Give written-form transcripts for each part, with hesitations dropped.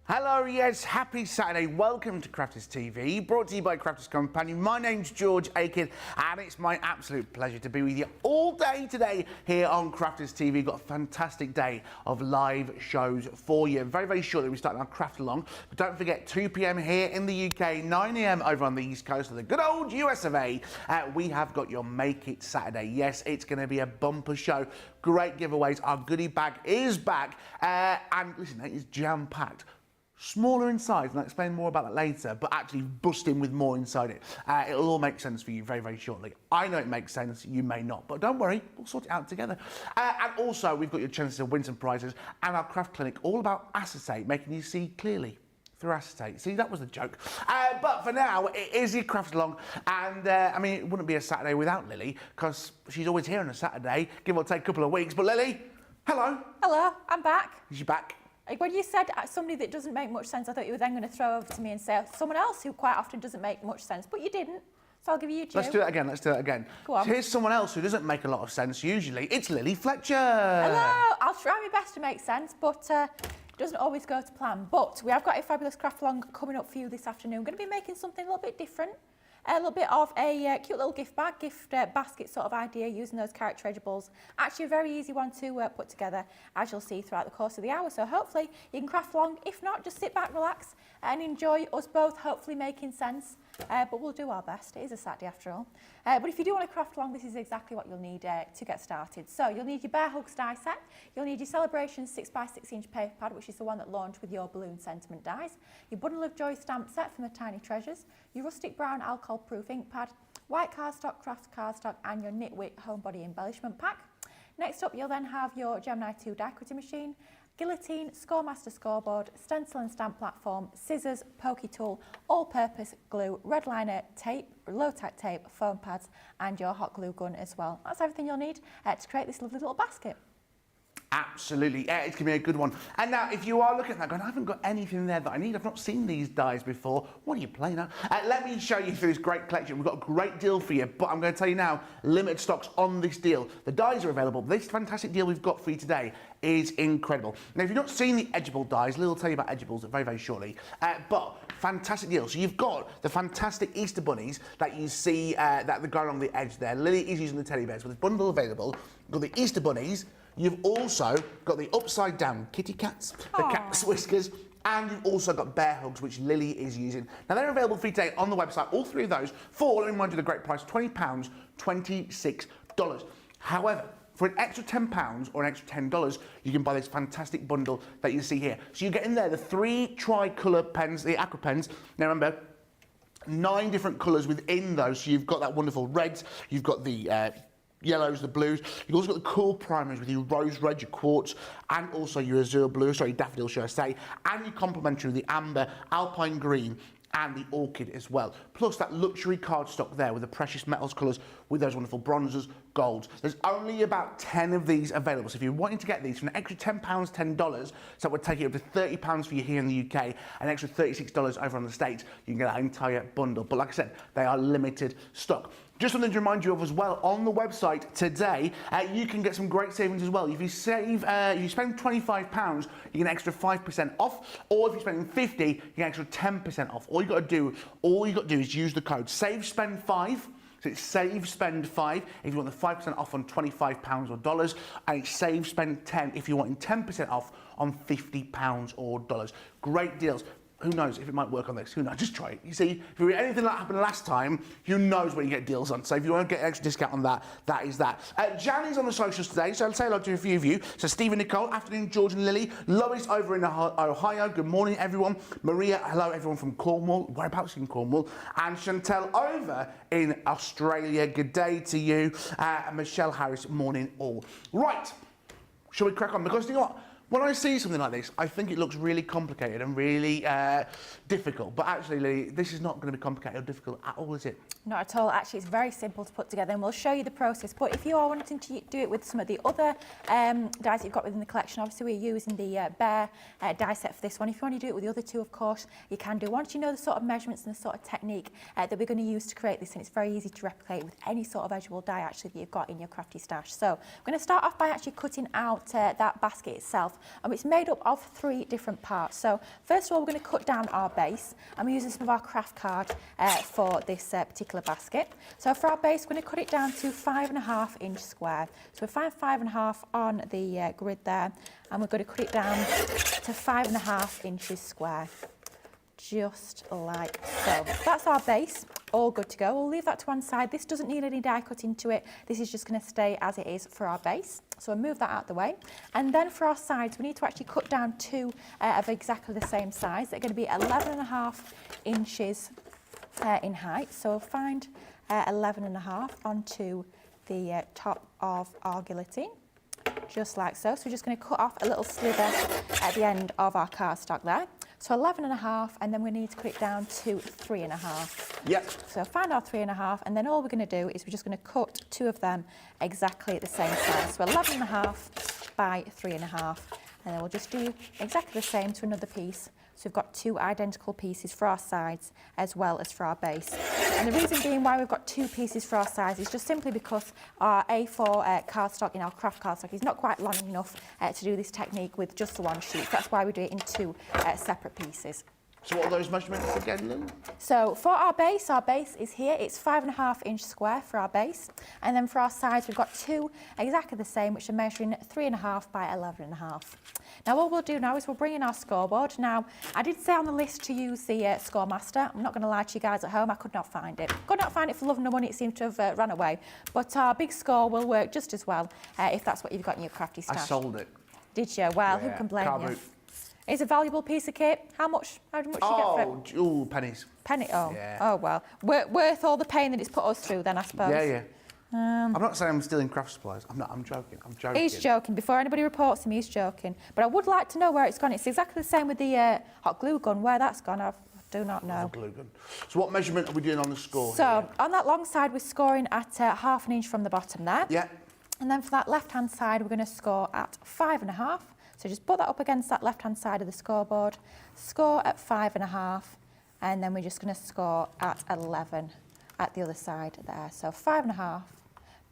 Hello, yes, happy Saturday. Welcome to Crafters TV, brought to you by Crafters Companion. My name's George Akid, and it's my absolute pleasure to be with you all day today here on Crafters TV. We've got a fantastic day of live shows for you. Very, very shortly, we're starting our craft along, but don't forget, 2 p.m. here in the UK, 9 a.m. over on the East Coast of the good old US of A. We have got your Make It Saturday. Yes, it's going to be a bumper show. Great giveaways. Our goodie bag is back, and listen, it is jam-packed. Smaller in size, and I'll explain more about that later, but actually busting with more inside it. It'll all make sense for you very, very shortly. I know it makes sense, you may not, but don't worry, we'll sort it out together. And also, we've got your chances to win some prizes, and our craft clinic, all about acetate, making you see clearly through acetate. See, that was a joke. But for now, it is your craft along, and I mean, it wouldn't be a Saturday without Lily, because she's always here on a Saturday, give or take a couple of weeks. But Lily, hello. Hello, I'm back. Is she back? When you said somebody that doesn't make much sense, I thought you were then going to throw over to me and say someone else who quite often doesn't make much sense, but you didn't. So I'll give you due. Let's do that again. Let's do that again. Go on. Here's someone else who doesn't make a lot of sense usually. It's Lilly Fletcher. Hello. I'll try my best to make sense, but it doesn't always go to plan. But we have got a fabulous craft along coming up for you this afternoon. We're going to be making something a little bit different. A little bit of a cute little gift basket sort of idea using those characterizables. Actually a very easy one to put together, as you'll see throughout the course of the hour. So hopefully you can craft along. If not, just sit back, relax and enjoy us both hopefully making sense. But we'll do our best. It is a Saturday after all. But if you do want to craft along, this is exactly what you'll need to get started. So you'll need your Bear Hugs die set. You'll need your Celebration 6x6 inch paper pad, which is the one that launched with your balloon sentiment dies. Your Bundle of Joy stamp set from the Tiny Treasures. Your Rustic Brown alcohol proof ink pad. White cardstock, craft cardstock, and your Knitwick homebody embellishment pack. Next up, you'll then have your Gemini 2 die cutting machine. Guillotine, Scoremaster scoreboard, stencil and stamp platform, scissors, pokey tool, all-purpose glue, red liner, tape, low-tack tape, foam pads, and your hot glue gun as well. That's everything you'll need to create this lovely little basket. Absolutely, yeah, it's going to be a good one. And now, if you are looking at that going, I haven't got anything there that I need, I've not seen these dies before, what are you playing at? Let me show you through this great collection. We've got a great deal for you, but I'm going to tell you now, limited stocks on this deal. The dies are available. This fantastic deal we've got for you today is incredible. Now, if you've not seen the Edgeable dies, Lil will tell you about Edgeables very, very shortly, but fantastic deal. So you've got the fantastic Easter bunnies that you see that go along the edge there. Lily is using the teddy bears with this bundle available. You've got the Easter bunnies. You've also got the upside down kitty cats, the cat's whiskers, and you've also got Bear Hugs, which Lily is using. Now they're available for you today on the website, all three of those, for, let me remind you the great price, £20, $26. However, for an extra £10 or an extra $10, you can buy this fantastic bundle that you see here. So you get in there the 3 tricolour pens, the aqua pens. Now remember, 9 different colours within those. So you've got that wonderful reds, you've got the yellows, the blues. You've also got the cool primers with your rose red, your quartz, and also your azure blue, sorry, daffodil, should I say, and your complementary with the amber, alpine green, and the orchid as well. Plus that luxury cardstock there with the precious metals colours with those wonderful bronzes, golds. There's only about 10 of these available. So if you're wanting to get these for an extra £10, $10, so that would take it up to £30 for you here in the UK, an extra $36 over on the States, you can get that entire bundle. But like I said, they are limited stock. Just something to remind you of as well, on the website today, you can get some great savings as well. If you if you spend £25, you get an extra 5% off, or if you're spending $50, you get an extra 10% off. All you got to do is use the code SAVESPEND5. So it's save spend 5 if you want the 5% off on £25 or dollars, and it's save spend 10 if you're wanting 10% off on £50 or dollars. Great deals. Who knows if it might work on this? Who knows? Just try it. You see, if you read anything that happened last time, who knows when you get deals on. So if you want to get an extra discount on that, that is that. Jan is on the socials today, so I'll say hello to a few of you. So Stephen, Nicole, afternoon, George and Lily. Lois over in Ohio, good morning, everyone. Maria, hello, everyone from Cornwall. Whereabouts in Cornwall? And Chantel over in Australia, good day to you. And Michelle Harris, morning all. Right, shall we crack on? Because you know what? When I see something like this, I think it looks really complicated and really difficult. But actually, Lily, this is not going to be complicated or difficult at all, is it? Not at all. Actually, it's very simple to put together, and we'll show you the process. But if you are wanting to do it with some of the other dies that you've got within the collection, obviously we're using the Bear die set for this one. If you want to do it with the other two, of course, you can do. Once you know the sort of measurements and the sort of technique that we're going to use to create this, and it's very easy to replicate with any sort of edgeable die actually that you've got in your crafty stash. So I'm going to start off by actually cutting out that basket itself. and it's made up of 3 different parts. So first of all, we're going to cut down our base, and we're using some of our craft card for this particular basket. So for our base, we're going to cut it down to 5.5 inch square. So we find 5.5 on the grid there, and we're going to cut it down to 5.5 inches square. Just like so. That's our base, all good to go. We'll leave that to one side. This doesn't need any die cut into it. This is just going to stay as it is for our base. So we'll move that out of the way. And then for our sides, we need to actually cut down 2 of exactly the same size. They're going to be 11.5 inches in height. So we'll find 11.5 onto the top of our guillotine. Just like so. So we're just going to cut off a little sliver at the end of our cardstock there. So 11.5, and then we need to cut it down to 3.5. Yep. So find our 3.5, and then all we're going to do is we're just going to cut 2 of them exactly the same size. So 11.5 by 3.5, and then we'll just do exactly the same to another piece. So we've got 2 identical pieces for our sides as well as for our base. And the reason being why we've got 2 pieces for our sides is just simply because our A4 cardstock in our craft cardstock is not quite long enough to do this technique with just the one sheet. That's why we do it in 2 separate pieces. So what are those measurements again, Lou? So for our base is here. It's 5.5 inch square for our base. And then for our sides, we've got 2 exactly the same, which are measuring 3.5 by 11.5. Now what we'll do now is we'll bring in our scoreboard. Now, I did say on the list to use the Scoremaster. I'm not going to lie to you guys at home, I could not find it. Could not find it for love nor money, it seemed to have run away. But our big score will work just as well if that's what you've got in your crafty stash. I sold it. Did you? Well, Yeah, who can blame car you? boot. It's a valuable piece of kit. How much you get for it? Oh, pennies. Penny, oh, Yeah. oh well. Worth all the pain that it's put us through then, I suppose. Yeah, yeah. I'm not saying I'm stealing craft supplies. I'm not. I'm joking. I'm joking. He's joking. Before anybody reports him, he's joking. But I would like to know where it's gone. It's exactly the same with the hot glue gun. Where that's gone, I do not know. Glue gun. So what measurement are we doing on the score? So here? on that long side, we're scoring at 1/2 inch from the bottom there. Yeah. And then for that left-hand side, we're going to score at 5.5. So just put that up against that left-hand side of the scoreboard. Score at 5.5, and then we're just going to score at 11 at the other side there. So 5.5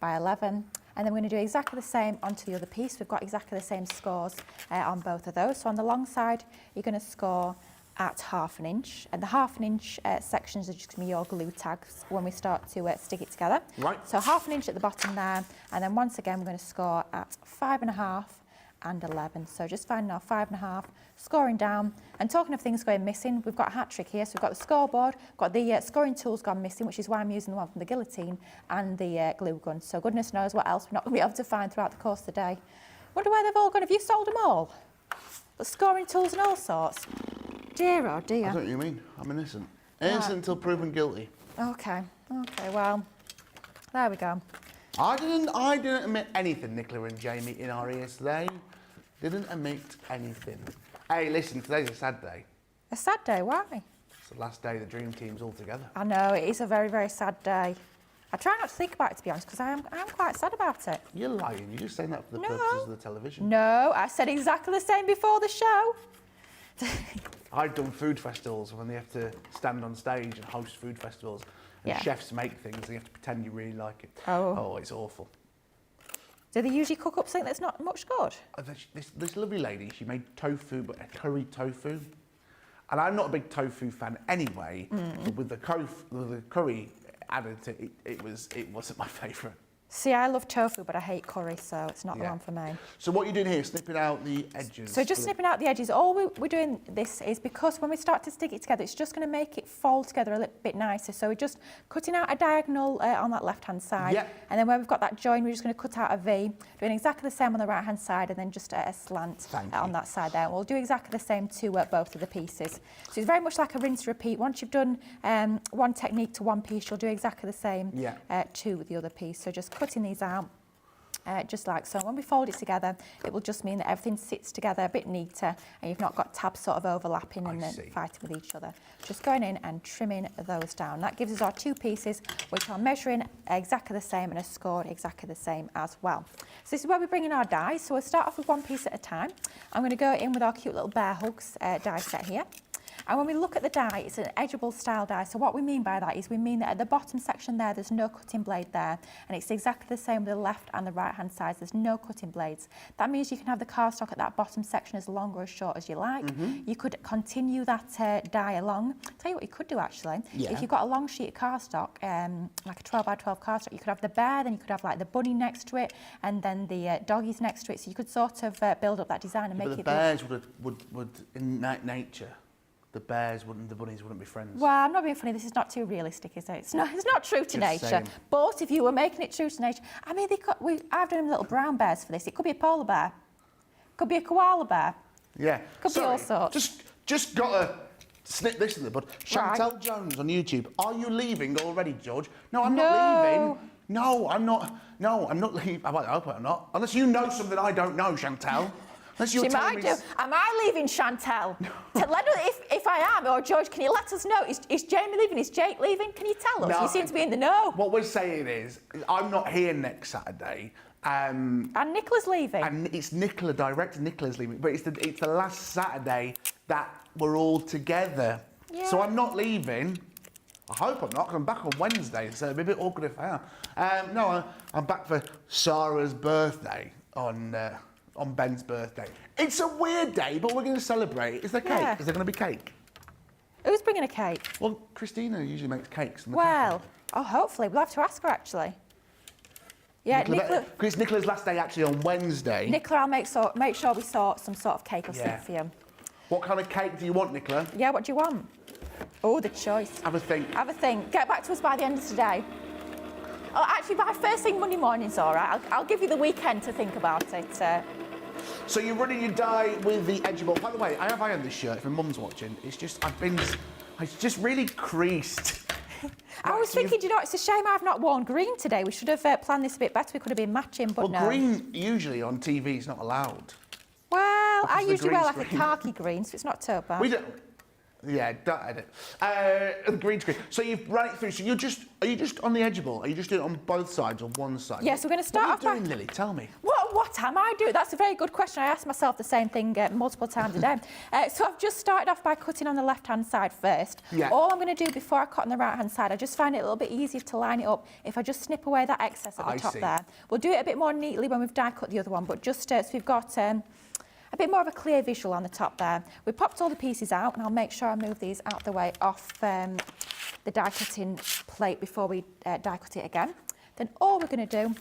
by 11, and then we're going to do exactly the same onto the other piece. We've got exactly the same scores on both of those. So on the long side, you're going to score at 1/2 inch, and the 1/2 inch sections are just going to be your glue tags when we start to stick it together. Right. So 1/2 inch at the bottom there, and then once again we're going to score at 5.5 and 11. So just finding our 5.5, scoring down. And talking of things going missing, we've got a hat trick here. So we've got the scoreboard, got the scoring tools gone missing, which is why I'm using the one from the guillotine, and the glue gun. So goodness knows what else we're not going to be able to find throughout the course of the day. Wonder where they've all gone. Have you sold them all? The scoring tools and all sorts. Dear, oh dear. I don't know what you mean. I'm innocent. Innocent until proven guilty. Okay, well, there we go. I didn't admit anything, Nicola and Jamie, in our ears today. Didn't admit anything. Hey, listen, today's a sad day. A sad day, why? It's the last day the dream team's all together. I know, it is a very, very sad day. I try not to think about it, to be honest, because I am quite sad about it. You're lying. You're just saying that for the No. purposes of the television. No, I said exactly the same before the show. I've done food festivals when they have to stand on stage and host food festivals. And Yeah. chefs make things and you have to pretend you really like it. Oh. Oh, it's awful. Do they usually cook up something that's not much good? This lovely lady, she made tofu, but a curry tofu. And I'm not a big tofu fan anyway, but with the curry added to it, it wasn't my favourite. See, I love tofu, but I hate curry, so it's not the Yeah. one for me. So what are you doing here? Snipping out the edges? So just snipping out the edges. All we're doing this is because when we start to stick it together, it's just going to make it fold together a little bit nicer. So we're just cutting out a diagonal on that left-hand side. Yeah. And then where we've got that join, we're just going to cut out a V, doing exactly the same on the right-hand side, and then just a slant on that side there. We'll do exactly the same to both of the pieces. So it's very much like a rinse repeat. Once you've done one technique to one piece, you'll do exactly the same to the other piece. So just cutting these out. Just like so. When we fold it together, it will just mean that everything sits together a bit neater and you've not got tabs sort of overlapping and then fighting with each other. Just going in and trimming those down. That gives us our 2 pieces, which are measuring exactly the same and are scored exactly the same as well. So this is where we bring in our dies. So we'll start off with one piece at a time. I'm going to go in with our cute little bear hugs die set here. And when we look at the die, it's an edgeable style die. So what we mean by that is we mean that at the bottom section there, there's no cutting blade there. And it's exactly the same with the left and the right hand side. There's no cutting blades. That means you can have the cardstock at that bottom section as long or as short as you like. You could continue that die along. I'll tell you what you could do actually. If you've got a long sheet of cardstock, like a 12 by 12 cardstock, you could have the bear, then you could have like the bunny next to it, and then the doggies next to it. So you could sort of build up that design and make it. The bears would in nature, the bears wouldn't, the bunnies wouldn't be friends. Well, I'm not being funny. This is not too realistic, is it? It's not true to nature. Saying. But if you were making it true to nature, I mean, I've done little brown bears for this. It could be a polar bear, could be a koala bear. Yeah. Could be all sorts. Just gotta snip this in the bud. Chantel Jones on YouTube. Are you leaving already, George? No, I'm not leaving. No, I'm not. No, I'm not leaving. I hope I'm not. Unless you know something I don't know, Chantel. Unless you're telling me. Am I leaving, Chantel? Let us, if I am, or George, can you let us know? Is Jamie leaving? Is Jake leaving? Can you tell us? No, you seem to be in the know. What we're saying is, I'm not here next Saturday. And Nicola's leaving. And it's Nicola, director Nicola's leaving. But it's the last Saturday that we're all together. Yeah. So I'm not leaving. I hope I'm not, 'cause I'm back on Wednesday, so it'd be a bit awkward if I am. No, I'm back for Sarah's birthday on Ben's birthday. It's a weird day, but we're going to celebrate. Is there cake? Yeah. Is there going to be cake? Who's bringing a cake? Well, Christina usually makes cakes. Hopefully. We'll have to ask her, actually. Yeah, Nicola. Because it's Nicola's last day actually on Wednesday. Nicola, I'll make sure we sort some sort of cake or something for you. What kind of cake do you want, Nicola? Yeah, what do you want? Oh, the choice. Have a think. Have a think. Get back to us by the end of today. Oh, actually, by first thing Monday morning's all right. I'll give you the weekend to think about it. So you're running your die with the edgeable. By the way, I have ironed this shirt. If my mum's watching, it's just really creased. I was thinking, you know, it's a shame I've not worn green today. We should have planned this a bit better. We could have been matching, but no. Well, green usually on TV is not allowed. Well, I usually wear like screen. a khaki green, so it's not too bad. We don't. Yeah, don't edit. Green screen. So you've run it through. So are you just on the edgeable? Are you just doing it on both sides or one side? Yes, we're going to start off. What are you doing, Lily? Tell me. What am I doing? That's a very good question. I ask myself the same thing multiple times a day. So I've just started off by cutting on the left-hand side first. Yeah. All I'm going to do before I cut on the right-hand side, I just find it a little bit easier to line it up if I just snip away that excess at the top there. We'll do it a bit more neatly when we've die cut the other one, but just so we've got a bit more of a clear visual on the top there. We popped all the pieces out, and I'll make sure I move these out the way off the die cutting plate before we die cut it again. Then all we're going to do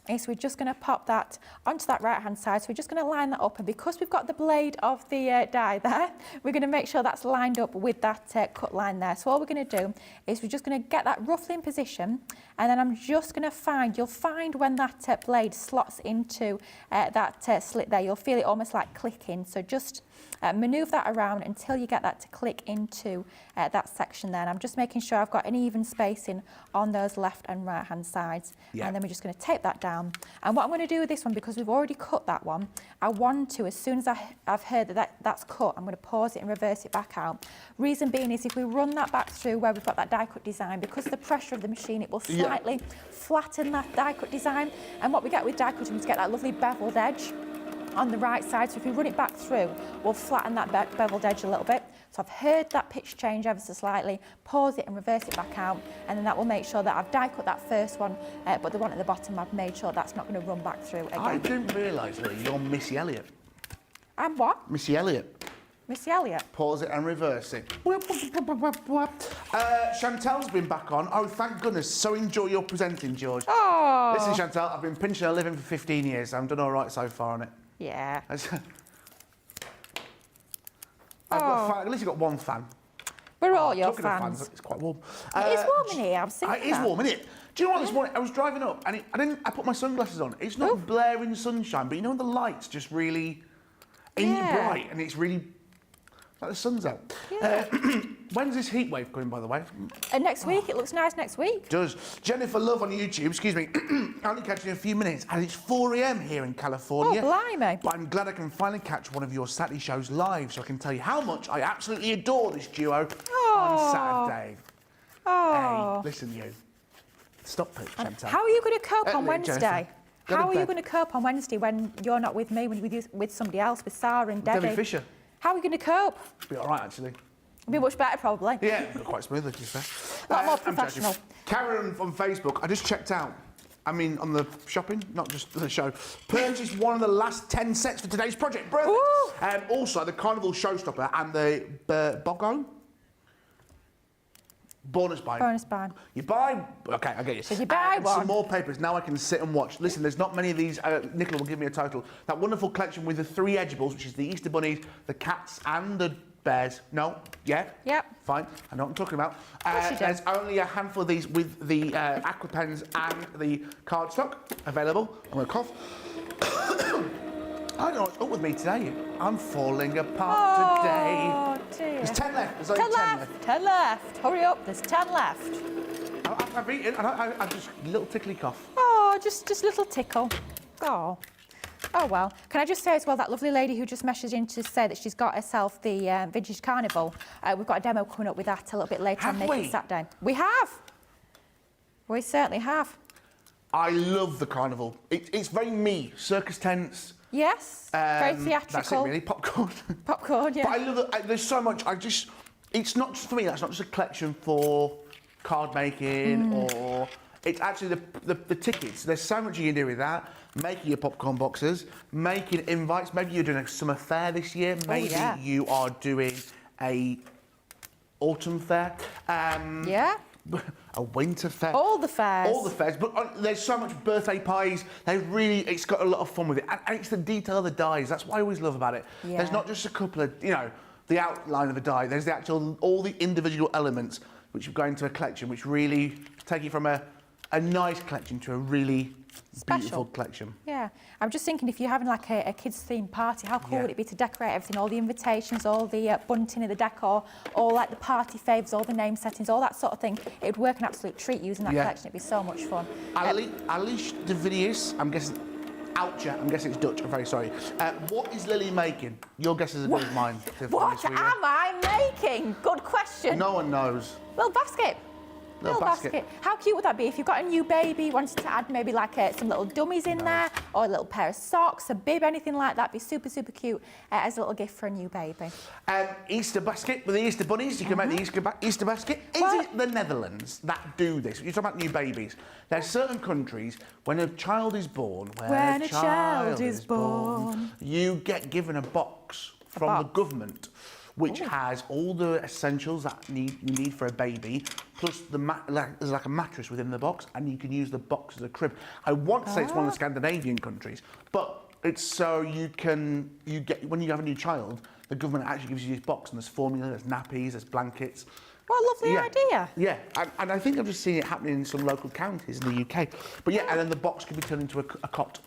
is we're just going to pop that onto that right hand side. So we're just going to line that up, and because we've got the blade of the die there, we're going to make sure that's lined up with that cut line there. So all we're going to do is we're just going to get that roughly in position, and then I'm just going to you'll find when that blade slots into that slit there, you'll feel it almost like clicking. So just manoeuvre that around until you get that to click into that section there. And I'm just making sure I've got an even spacing on those left and right hand sides. Yeah. And then we're just going to tape that down. And what I'm going to do with this one, because we've already cut that one, I want to, as soon as I've heard that's cut, I'm going to pause it and reverse it back out. Reason being is if we run that back through where we've got that die cut design, because of the pressure of the machine, it will slightly flatten that die cut design. And what we get with die cutting is get that lovely beveled edge on the right side. So if we run it back through, we'll flatten that beveled edge a little bit. So I've heard that pitch change ever so slightly, pause it and reverse it back out, and then that will make sure that I've die cut that first one, but the one at the bottom, I've made sure that's not going to run back through again. I didn't realise, Lee, you're Missy Elliott. I'm what? Missy Elliott. Missy Elliott. Pause it and reverse it. Chantel's been back on. Oh, thank goodness. So enjoy your presenting, George. Oh. Listen, Chantel, I've been pinching a living for 15 years. I've done all right so far on it. Yeah. At least you've got one fan. We're all your Talking of fans. It's quite warm. It is warm in here, I've seen It is warm, isn't it? Do you know what, this morning I was driving up and I put my sunglasses on. It's not blaring sunshine, but you know the light's just really bright and it's really like the sun's out. Yeah. When's this heat wave coming, by the way? Next week. It looks nice next week. Does. Jennifer Love on YouTube, excuse me, I'll only catch you in a few minutes, and it's 4 a.m. here in California. Oh, blimey. But I'm glad I can finally catch one of your Saturday shows live, so I can tell you how much I absolutely adore this duo on Saturday. Oh. Hey, listen, you. Stop it, Chantal. How are you going to cope on Wednesday? Jennifer, how are you going to cope on Wednesday when you're not with me, with somebody else, with Sarah and Debbie? Debbie Fisher. How are you going to cope? Be all right, actually. It'd be much better, probably. Yeah, quite smooth, to be fair. A lot more I'm joking. professional. Karen on Facebook, I just checked out. I mean, on the shopping, not just the show. Purchased one of the last 10 sets for today's project. Brilliant. Also, the Carnival Showstopper and the Bogo. Bonus buy. Bonus buy. You buy... OK, I get you. So you buy one. Some more papers. Now I can sit and watch. Listen, there's not many of these. Nicola will give me a title. That wonderful collection with the 3 edibles, which is the Easter bunnies, the cats and the bears. No? Yeah? Yep. Fine. I know what I'm talking about. You do. There's only a handful of these with the aqua pens and the cardstock available. I'm going to cough. I don't know what's up with me today. I'm falling apart today. Oh, dear. There's 10 left. There's only 10 left. 10 left. Hurry up. There's 10 left. I've eaten. I just a little tickly cough. Oh, just a little tickle. Oh. Oh, well. Can I just say as well, that lovely lady who just messaged in to say that she's got herself the Vintage Carnival, we've got a demo coming up with that a little bit later on Naked Saturday. We have. We certainly have. I love the Carnival. It's very me. Circus tents. Yes. Very theatrical. That's it, really. Popcorn. Popcorn, yeah. But I love it. There's so much. It's not just for me. That's not just a collection for card making or... It's actually the tickets. There's so much you can do with that. Making your popcorn boxes, making invites. Maybe you're doing a summer fair this year. Maybe you are doing a autumn fair. Yeah. A winter fair. All the fairs. All the fairs. But there's so much birthday pies. It's got a lot of fun with it. And it's the detail of the dies. That's what I always love about it. Yeah. There's not just a couple of, the outline of a die. There's the actual, all the individual elements which go into a collection, which really take you from a nice collection to a really beautiful collection. Yeah. I'm just thinking, if you're having like a kids themed party, how cool would it be to decorate everything, all the invitations, all the bunting of the decor, all like the party faves, all the name settings, all that sort of thing. It would work an absolute treat using that collection. It'd be so much fun. Alice de Villiers, I'm guessing, Outje, I'm guessing it's Dutch, I'm very sorry. What is Lily making? Your guess is as good as mine. What am I making? Good question. No one knows. Little basket. Little basket. How cute would that be if you've got a new baby, wanted to add maybe like some little dummies in there, or a little pair of socks, a bib, anything like that? Be super, super cute as a little gift for a new baby. Easter basket with the Easter bunnies. You can make the Easter basket. Is it the Netherlands that do this? You're talking about new babies. There's certain countries when a child is born, when a child is born, you get given a box from the government, which has all the essentials that you need for a baby, plus there's like a mattress within the box, and you can use the box as a crib. I want to say it's one of the Scandinavian countries, but it's so you get when you have a new child, the government actually gives you this box, and there's formula, there's nappies, there's blankets. What a lovely idea. Yeah, and I think I've just seen it happening in some local counties in the UK. But yeah, and then the box can be turned into a cot.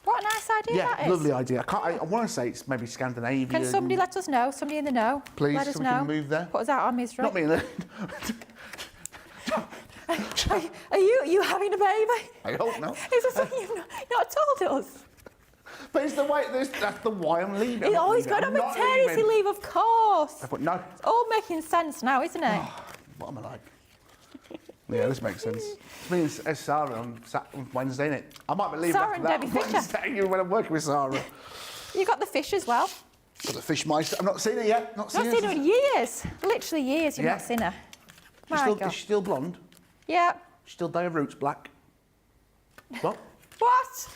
What a nice idea that is. Yeah, lovely idea. I want to say it's maybe Scandinavian. Can somebody let us know? Somebody in the know? Please, let us so we know. can move there. Put us out our misery. Not me. Are you having a baby? I hope not. Is there something you've not told us? But it's the way. That's the why I'm leaving. He's always going on maternity leave, of course. But no. It's all making sense now, isn't it? What am I like? Yeah, this makes sense. It's me and Sarah on Wednesday, isn't it? I might be leaving Sarah after and that Debbie Wednesday when I'm working with Sarah. You got the fish as well. Got the fish mice. I've not seen her yet. Not seen her in years. Literally years you've not seen her. Is she still blonde? Yeah. She's still dye of roots black. What? What?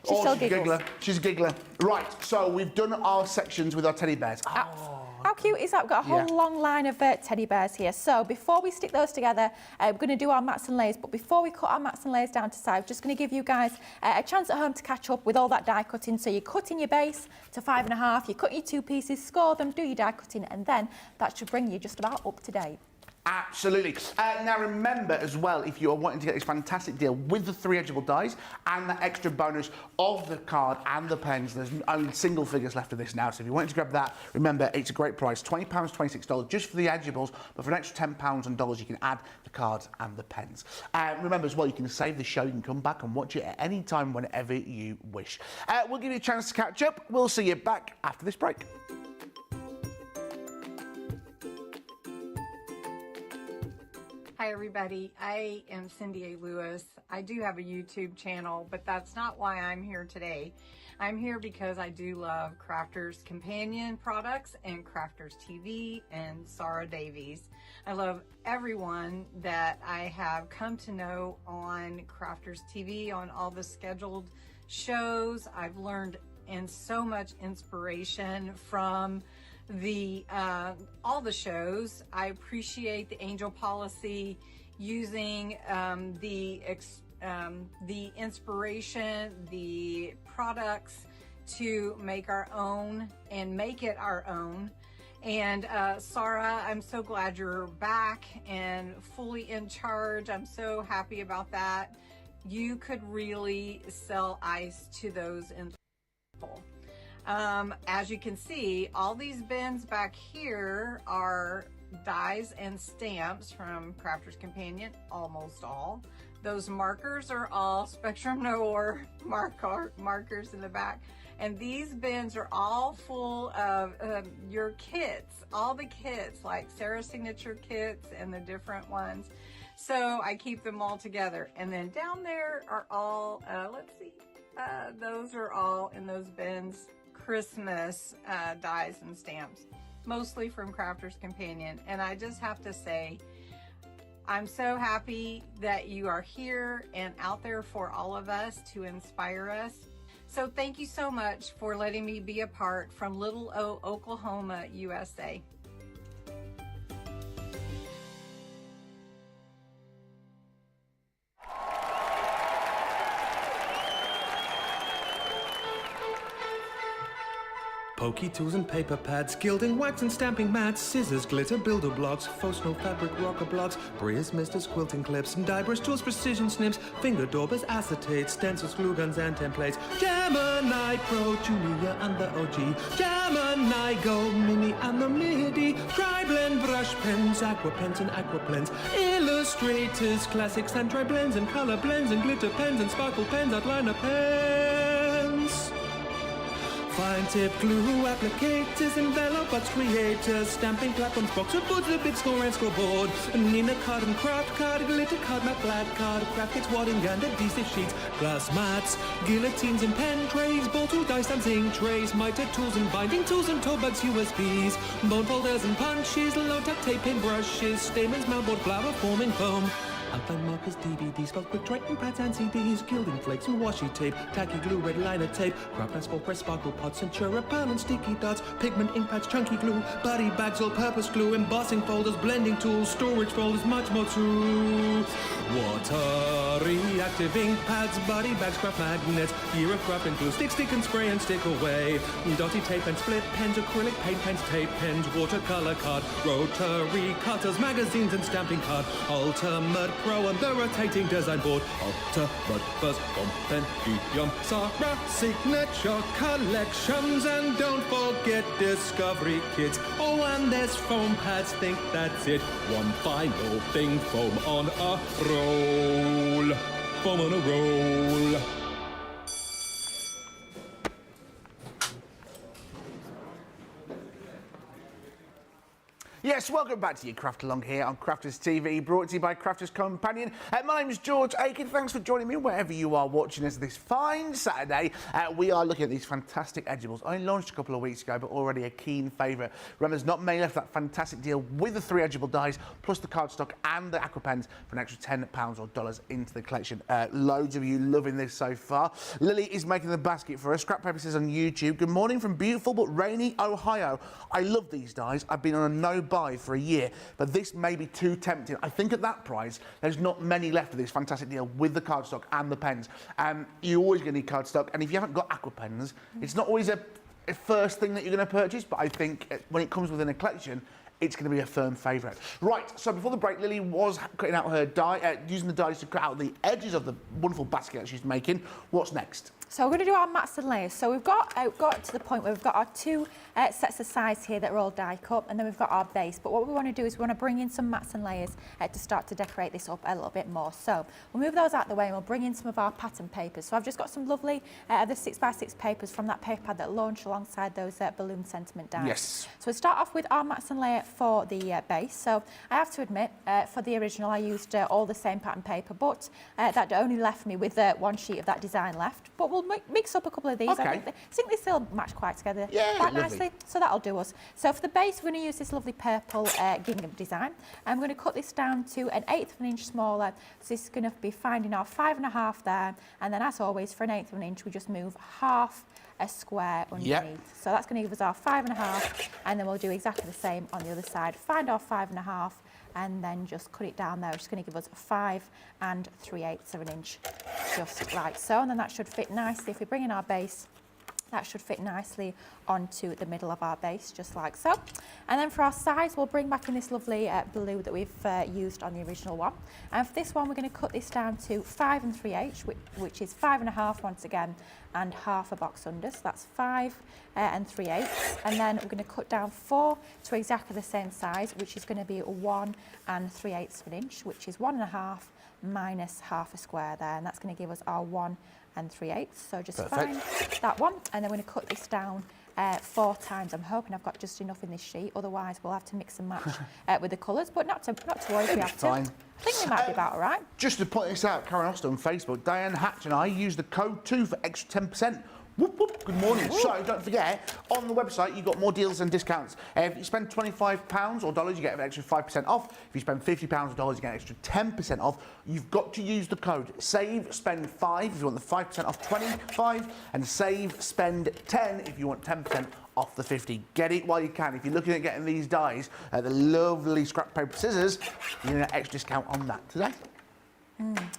She's still giggles. Giggler. She's a giggler. Right, so we've done our sections with our teddy bears. How cute is that? We've got a whole long line of teddy bears here. So before we stick those together, we're going to do our mats and layers. But before we cut our mats and layers down to size, just going to give you guys a chance at home to catch up with all that die cutting. So you're cutting your base to 5.5, you're cutting your 2 pieces, score them, do your die cutting, and then that should bring you just about up to date. Absolutely. Now remember as well, if you are wanting to get this fantastic deal with the 3 edgeable dies and that extra bonus of the card and the pens, there's only single figures left of this now. So if you wanted to grab that, remember it's a great price, £20, $26 just for the edgeables, but for an extra £10 and dollars you can add the cards and the pens. Remember as well, you can save the show, you can come back and watch it at any time whenever you wish. We'll give you a chance to catch up. We'll see you back after this break. Hi Hi everybody, I am Cindy A. Lewis. I do have a YouTube channel, but that's not why I'm here today. I'm here because I do love Crafters Companion products and Crafters TV and Sarah Davies. I love everyone that I have come to know on Crafters TV, on all the scheduled shows. I've learned and so much inspiration from the all the shows. I appreciate the Angel Policy using the inspiration, the products to make our own and make it our own. And Sarah, I'm so glad you're back and fully in charge. I'm so happy about that. You could really sell ice to those in people. As you can see, all these bins back here are dies and stamps from Crafters Companion, almost all. Those markers are all Spectrum Noir markers in the back. And these bins are all full of your kits, all the kits, like Sarah's signature kits and the different ones. So I keep them all together. And then down there are all, let's see, those are all in those bins. Christmas dies and stamps, mostly from Crafters Companion. And I just have to say, I'm so happy that you are here and out there for all of us to inspire us. So thank you so much for letting me be a part from Little O, Oklahoma, USA. Pokey tools and paper pads, gilding, wax and stamping mats, scissors, glitter, builder blocks, faux snow fabric, rocker blocks, Breers, misters, quilting clips, dye brush tools, precision snips, finger daubers, acetates, stencils, glue guns and templates, Gemini Pro, Junior and the OG, Gemini Go, Mini and the MIDI, TriBlend brush pens, aqua pens and aqua blends, illustrators, classics and TriBlends and color blends and glitter pens and sparkle pens, outliner pens. Fine tip glue, applicators, envelopes, creators, stamping platforms, boxer boards, the big score and scoreboard, Nina card and craft card, glitter card, matte black card, craft kits, wadding and adhesive sheets, glass mats, guillotines and pen trays, ball tool, die stamps, ink trays, mitre tools and binding tools and toe bags, USBs, bone folders and punches, low-tack tape, paint brushes, stamens, mountboard, flower forming foam, outline markers, DVDs, spell quick Triton pads and CDs, gilding flakes and washi tape, tacky glue, red liner tape, craft passport, press sparkle pots, Centura pan and sticky dots, pigment ink pads, chunky glue, body bags, all-purpose glue, embossing folders, blending tools, storage folders, much more too. Water reactive ink pads, body bags, craft magnets, gear of craft and glue, stick and spray and stick away, dotty tape and split pens, acrylic paint pens, tape pens, watercolor card, rotary cutters, magazines and stamping card, ultimate Pro and the rotating design board, Ultimate Buzz, Compendium, Sarah signature collections, and don't forget Discovery kits. Oh, and there's foam pads, think that's it. One final thing, foam on a roll. Foam on a roll. Yes, welcome back to your Craft Along here on Crafters TV, brought to you by Crafters Companion. My name is George Akid. Thanks for joining me wherever you are watching us this fine Saturday. We are looking at these fantastic edibles. I launched a couple of weeks ago, but already a keen favourite. Remember, there's not many left. That fantastic deal with the 3 edible dies, plus the cardstock and the aqua pens for an extra £10 or dollars into the collection. Loads of you loving this so far. Lily is making the basket for us. Scrap Paper says on YouTube, good morning from beautiful but rainy Ohio. I love these dies. I've been on a no-buy for a year, but this may be too tempting. I think at that price, there's not many left of this fantastic deal with the cardstock and the pens. You're always going to need cardstock, and if you haven't got aqua pens, it's not always a first thing that you're going to purchase, but I think when it comes within a collection, it's going to be a firm favourite. Right, so before the break, Lily was cutting out her die, using the dies to cut out the edges of the wonderful basket that she's making. What's next? So we're going to do our mats and layers. So we've got to the point where we've got our two sets of sides here that are all die cut, and then we've got our base. But what we want to do is we want to bring in some mats and layers to start to decorate this up a little bit more. So we'll move those out of the way and we'll bring in some of our pattern papers. So I've just got some lovely the 6x6 papers from that paper pad that launched alongside those balloon sentiment dies. Yes. So we start off with our mats and layer for the base. So I have to admit, for the original I used all the same pattern paper, but that only left me with one sheet of that design left. But we'll mix up a couple of these. Okay. I think they still match quite together Yeah, quite lovely. nicely. So that'll do us. So for the base, we're going to use this lovely purple gingham design. And we're going to cut this down to 1/8 of an inch smaller. So this is going to be finding our 5.5 there. And then as always, for 1/8 of an inch, we just move half a square underneath. Yep. So that's going to give us our 5.5. And then we'll do exactly the same on the other side. Find our 5.5. And then just cut it down there, which is going to give us 5 3/8 of an inch, just like so. And then that should fit nicely. If we bring in our base, that should fit nicely onto the middle of our base, just like so. And then for our sides, we'll bring back in this lovely blue that we've used on the original one. And for this one, we're going to cut this down to 5 3/8, which is 5.5 once again, and half a box under. So that's 5 3/8. And then we're going to cut down 4 to exactly the same size, which is going to be 1 3/8 of an inch, which is 1.5 minus half a square there. And that's going to give us our 1 3/8. So just Perfect. find that one, and then we're going to cut this down 4 times. I'm hoping I've got just enough in this sheet, otherwise we'll have to mix and match with the colours, but not to worry if we have to. fine. I think they might be about all right. Just to point this out, Karen Oster on Facebook, Diane Hatch and I use the code 2 for extra 10%. Whoop, whoop, good morning. So don't forget, on the website you've got more deals and discounts. If you spend £25 or dollars, you get an extra 5% off. If you spend £50 or dollars, you get an extra 10% off. You've got to use the code SAVE, spend 5 if you want the 5% off 25, and SAVE, spend 10 if you want 10% off the 50. Get it while you can. If you're looking at getting these dies, the lovely scrap paper scissors, you're going to get an extra discount on that today.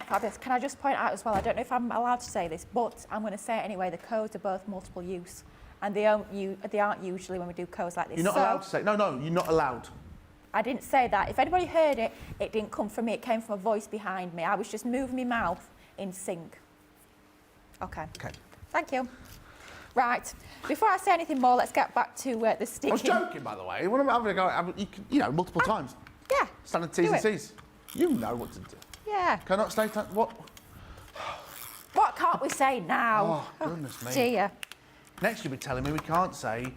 Fabulous. Can I just point out as well, I don't know if I'm allowed to say this, but I'm going to say it anyway, the codes are both multiple use, and they aren't usually when we do codes like this. You're not allowed to say, no, you're not allowed. I didn't say that. If anybody heard it, it didn't come from me, it came from a voice behind me. I was just moving my mouth in sync. Okay. Okay. Thank you. Right, before I say anything more, let's get back to the sticking. I was joking, by the way. When I'm having a go, you know, multiple times. Yeah. Standard T's do and it. C's. You know what to do. Yeah. Can I not stay? What? What can't we say now? Oh, goodness me. Dear. Next, you'll be telling me we can't say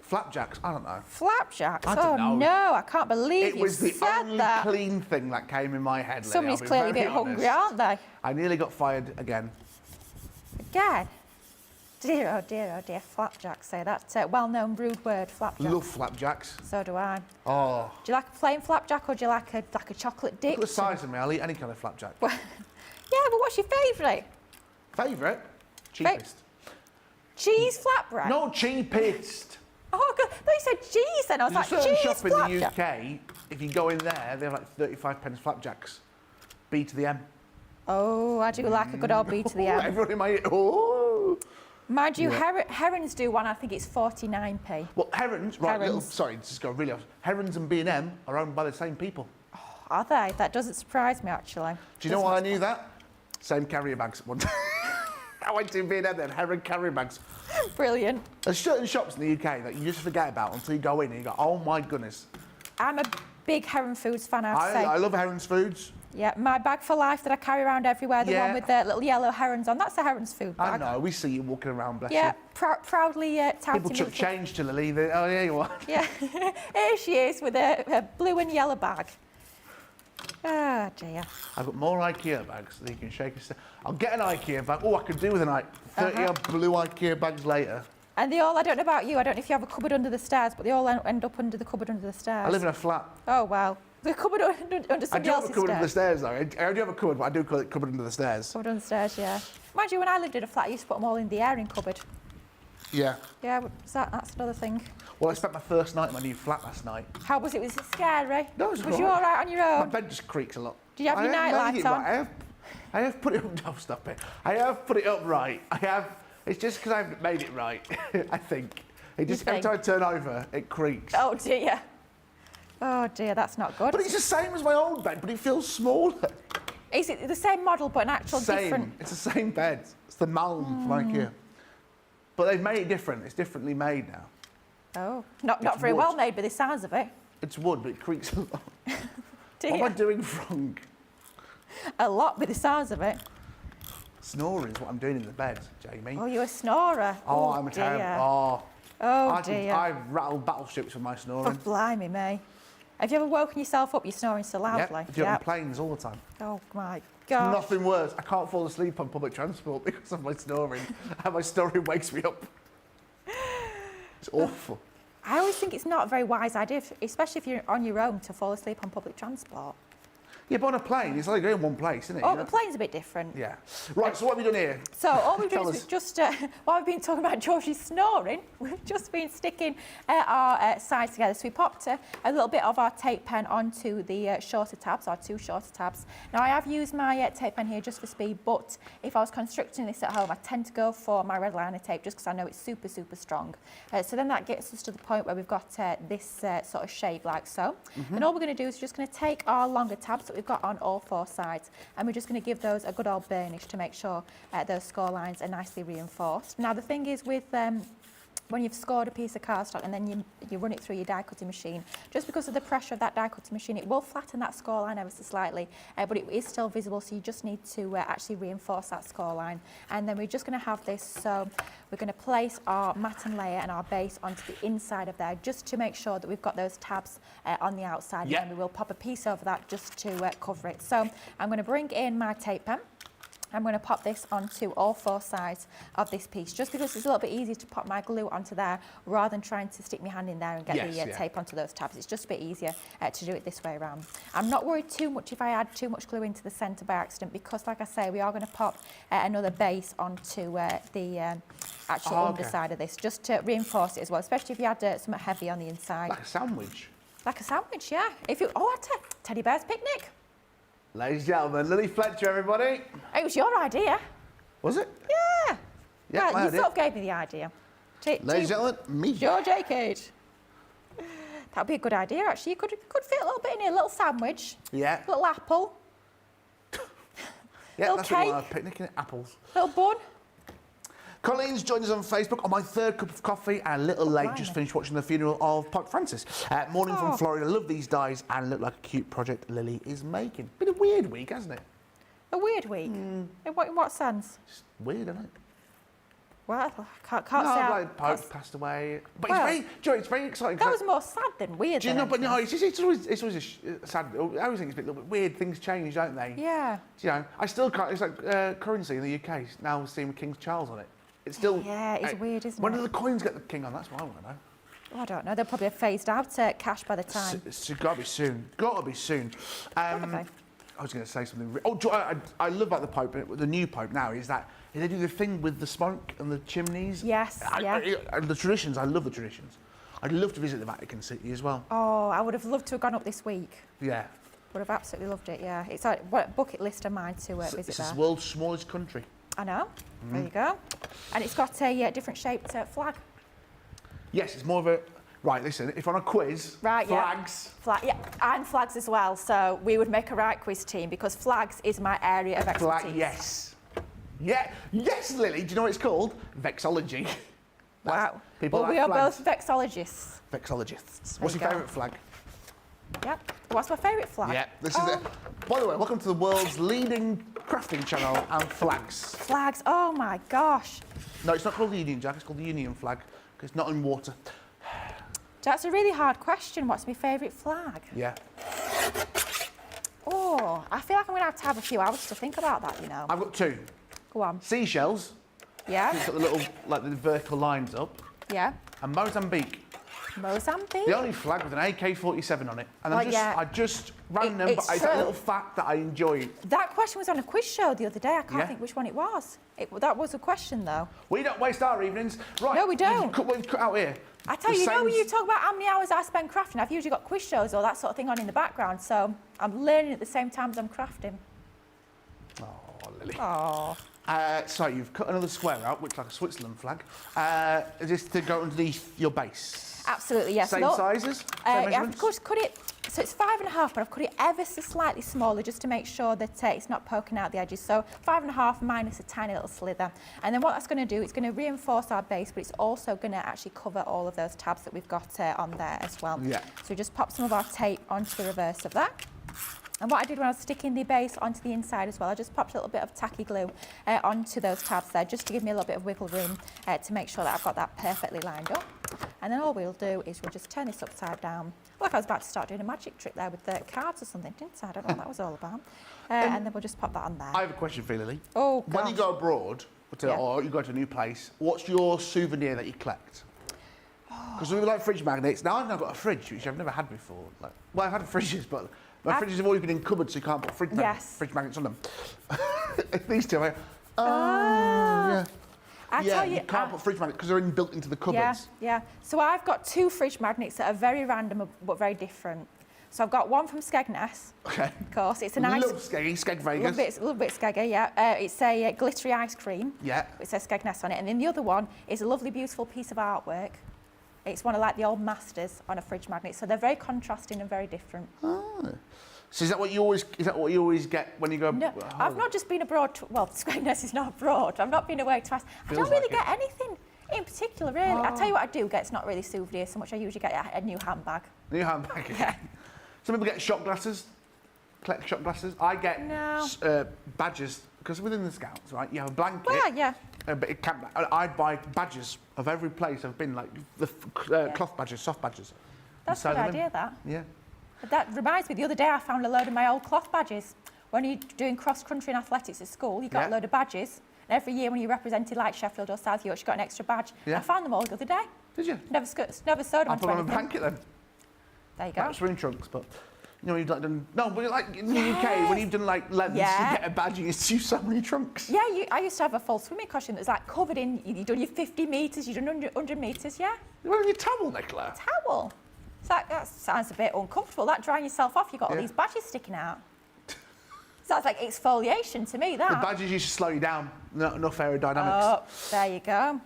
flapjacks. I don't know. Flapjacks? I don't know. No, I can't believe It you was the said only that. clean thing that came in my head. Lily, Somebody's I'll be clearly a very bit hungry, honest. aren't they? I nearly got fired again. Again? Dear, oh dear, flapjacks say that well-known rude word, flapjack. Love flapjacks. So do I. Oh. Do you like a plain flapjack or do you like a chocolate dip? Look at the size of me. I'll eat any kind of flapjack. Yeah, but what's your favourite? Favourite? Cheapest. Cheese flatbread? No, cheapest. Oh, God. I thought you said cheese then. I was There's a like, certain cheese shop in flapjack. the UK, if you go in there, they have like 35 pence flapjacks. B to the M. Oh, I do like a good old B to the M. Everyone in my ear. Oh. Mind you, herons do one, I think it's 49p. Well, herons, right, Herons. little, sorry, just go really off. Herons and B&M are owned by the same people. Are they? That doesn't surprise me, actually. Do you know why I knew that? Same carrier bags at one time. I went to B&M, they had heron carrier bags. Brilliant. There's certain shops in the UK that you just forget about until you go in and you go, oh my goodness. I'm a big Heron Foods fan, I have to say. I love Heron's Foods. Yeah, my bag for life that I carry around everywhere, the Yeah. one with the little yellow herons on, that's a Heron's Food I bag. know, we see you walking around, bless Yeah, you. proudly touting People chuck me. change to Lily. Oh, yeah, you are. Yeah, here she is with a blue and yellow bag. Oh dear. I've got more IKEA bags that you can shake a stick. I'll get an IKEA bag. Oh, I could do with 30 odd blue IKEA bags later. And they all, I don't know about you, I don't know if you have a cupboard under the stairs, but they all end up under the cupboard under the stairs. I live in a flat. Oh, well. The cupboard under I somebody do have a else's cupboard under the stairs. stairs, though. I do have a cupboard, but I do call it cupboard under the stairs. Cupboard under the stairs, yeah. Mind you, when I lived in a flat, I used to put them all in the airing cupboard. Yeah. Yeah, that's another thing. Well, I spent my first night in my new flat last night. How was it? Was it scary? No, it was you all right on your My own? bed just creaks a lot. Did you have your night lights on? I have put it up. No, stop it. I have put it up right. I have. It's just because I haven't made it right. I think. It just every time I turn over, it creaks. Oh dear. Oh dear, that's not good. But it's the same as my old bed, but it feels smaller. Is it the same model but an actual different? It's the same bed. It's the Malm from IKEA. But they've made it different. It's differently made now. Oh, not very wood. well made by the sounds of it. It's wood, but it creaks a lot. Dear. What am I doing wrong? A lot by the sounds of it. Snoring is what I'm doing in the bed, Jamie. Oh, you're a snorer. Oh, I'm a dear. terrible. Oh, dear. I've rattled battleships with my Oh, snoring. blimey me. Have you ever woken yourself up? You're snoring so loudly. I do it on planes all the time. Oh, my God. Nothing worse. I can't fall asleep on public transport because of my snoring. And my snoring wakes me up. It's awful. I always think it's not a very wise idea, especially if you're on your own, to fall asleep on public transport. Yeah, but on a plane, it's only going in one place, isn't it? Oh, You know? the plane's a bit different. Yeah. Right, so what have we done here? So all we've done Tell is us. just, while we've been talking about George's snoring, we've just been sticking our sides together. So we popped a little bit of our tape pen onto the shorter tabs, our 2 shorter tabs. Now I have used my tape pen here just for speed, but if I was constructing this at home, I tend to go for my red liner tape just because I know it's super, super strong. So then that gets us to the point where we've got this sort of shape like so. And all we're going to do is just going to take our longer tabs that we've got on all 4 sides, and we're just going to give those a good old burnish to make sure those score lines are nicely reinforced. Now the thing is with when you've scored a piece of cardstock and then you run it through your die cutting machine, just because of the pressure of that die cutting machine, it will flatten that score line ever so slightly, but it is still visible, so you just need to actually reinforce that score line. And then we're just going to have this, so we're going to place our matten layer and our base onto the inside of there, just to make sure that we've got those tabs on the outside. Yep. And then we will pop a piece over that just to cover it. So I'm going to bring in my tape pen. I'm going to pop this onto all 4 sides of this piece, just because it's a little bit easier to pop my glue onto there rather than trying to stick my hand in there and get the tape onto those tabs. It's just a bit easier to do it this way around. I'm not worried too much if I add too much glue into the centre by accident, because like I say, we are going to pop another base onto the actual underside of this, just to reinforce it as well, especially if you add something heavy on the inside. Like a sandwich. Like a sandwich, yeah. If you, teddy bear's picnic. Ladies and gentlemen, Lilly Fletcher, everybody. It was your idea. Was it? Yeah. Yeah, Well, my you idea. sort of gave me the idea. Ladies and gentlemen, me. George Akid. That'd be a good idea, actually. You could fit a little bit in here, a little sandwich, Yeah. little apple, Yeah, little that's what cake. I'm picnicking at apples. little bun. Colleen's joined us on Facebook on my 3rd cup of coffee and a little late, blimey. just finished watching the funeral of Pope Francis. Morning from Oh. Florida. Love these dies and look like a cute project Lily is making. Been a weird week, hasn't it? A weird week. In what sense? Just weird, isn't it? Well, I can't No, say. like Pope passed away. But Well, it's very exciting. That 'cause was more sad than weird. do you than know, but no, anything. it's always sad. I always think it's a little bit weird. Things change, don't they? Yeah. You know, I still can't. It's like currency in the UK now seeing King Charles on it. It's still. Yeah, it's weird, isn't when it? do the coins get the king on? That's what I want to know. Oh, I don't know. They'll probably have phased out cash by the time. It's got to be soon. Got to be soon. Probably. I was going to say something. I love about the Pope. The new Pope now is that they do the thing with the smoke and the chimneys. Yes, yeah. The traditions. I love the traditions. I'd love to visit the Vatican City as well. Oh, I would have loved to have gone up this week. Yeah. Would have absolutely loved it. Yeah, it's a bucket list of mine to visit It's there. the world's smallest country. I know. There you go. And it's got a different shaped flag. Yes, it's more of a. Right, listen. If on a quiz, Right, yeah. flags. Yeah, and flags as well. So we would make a right quiz team because flags is my area of expertise. Flag. Yes. Yeah. Yes, Lily. Do you know what it's called? Vexology. That's- Wow. People Well, we like are flags. both vexologists. Vexologists. What's you your go. favourite flag? Yep. What's my favourite flag? Yeah, this is it. By the way, welcome to the world's leading crafting channel and flags. Flags. Oh my gosh. No, it's not called the Union Jack, it's called the Union flag, because it's not in water. That's a really hard question. What's my favourite flag? Yeah. Oh, I feel like I'm going to have a few hours to think about that, you know. I've got 2. Go on. Seashells, Yeah? it's got the little, like the vertical lines up, Yeah. and Mozambique, Mozambique? the only flag with an AK-47 on it. And Well, yeah. I just random, It's but it's that true. little fact that I enjoy. That question was on a quiz show the other day. I can't Yeah. think which one it was. That was a question, though. We don't waste our evenings. Right. No, we don't. What we've cut out here. I tell the you, you know same when you as- talk about how many hours I spend crafting, I've usually got quiz shows or that sort of thing on in the background, so I'm learning at the same time as I'm crafting. Oh, Lily. Oh. So you've cut another square out, which is like a Switzerland flag. Is this to go underneath your base? Absolutely, yes. Same sizes? Same Yeah, of measurements? course, cut it So it's 5.5, but I've cut it ever so slightly smaller just to make sure that it's not poking out the edges. So 5.5 minus a tiny little slither. And then what that's going to do, it's going to reinforce our base, but it's also going to actually cover all of those tabs that we've got on there as well. Yeah. So we just pop some of our tape onto the reverse of that. And what I did when I was sticking the base onto the inside as well, I just popped a little bit of tacky glue onto those tabs there, just to give me a little bit of wiggle room to make sure that I've got that perfectly lined up. And then all we'll do is we'll just turn this upside down. Like I was about to start doing a magic trick there with the cards or something, didn't I? I don't know what that was all about. And then we'll just pop that on there. I have a question for you, Lily. Oh, When you gosh. go abroad, or you go to a new place, what's your souvenir that you collect? Because we like fridge magnets. Now I've now got a fridge, which I've never had before. Like, well, I've had fridges, but my fridges have always been in cupboards, so you can't put fridge magnets on them. These two, yeah. I tell you, can't put fridge magnets because they're built into the cupboards. Yeah. So I've got 2 fridge magnets that are very random but very different. So I've got one from Skegness. Okay. Of course, it's a nice. Love Skeg Vegas. A little bit Skeggy, yeah. It's a glittery ice cream. Yeah. It says Skegness on it. And then the other one is a lovely, beautiful piece of artwork. It's one of like the old masters on a fridge magnet. So they're very contrasting and very different. Oh. So is that what you always get when you go? No, I've not just been abroad. Well, Skegness is not abroad. I've not been away twice. I don't really get anything in particular, really. I'll tell you what I do get. It's not really souvenirs so much. I usually get a new handbag. New handbag. Yeah. Some people get shot glasses. Collect shot glasses. I get badges because within the Scouts, right? You have a blanket. Well, yeah. But it can't. I'd buy badges of every place I've been, like the cloth badges, soft badges. That's a good idea, that. Yeah. But that reminds me, the other day I found a load of my old cloth badges. When you're doing cross-country and athletics at school, you got a load of badges. And every year when you represented like Sheffield or South Yorkshire, you got an extra badge. Yeah. I found them all the other day. Did you? Never sewed them I'll onto put on a anything. blanket then. There you go. Like swim trunks, but you know, you've like done. No, but like in the UK, when you've done like lengths, you get a badge and you sew so many trunks. Yeah, I used to have a full swimming costume that was like covered in. You've done your 50 metres, you've done 100 metres, yeah. You're wearing your towel, Nicola. Towel. It's like, that sounds a bit uncomfortable. That drying yourself off, you've got all these badges sticking out. Sounds like exfoliation to me, that. The badges used to slow you down. Not enough aerodynamics. Oh, there you go.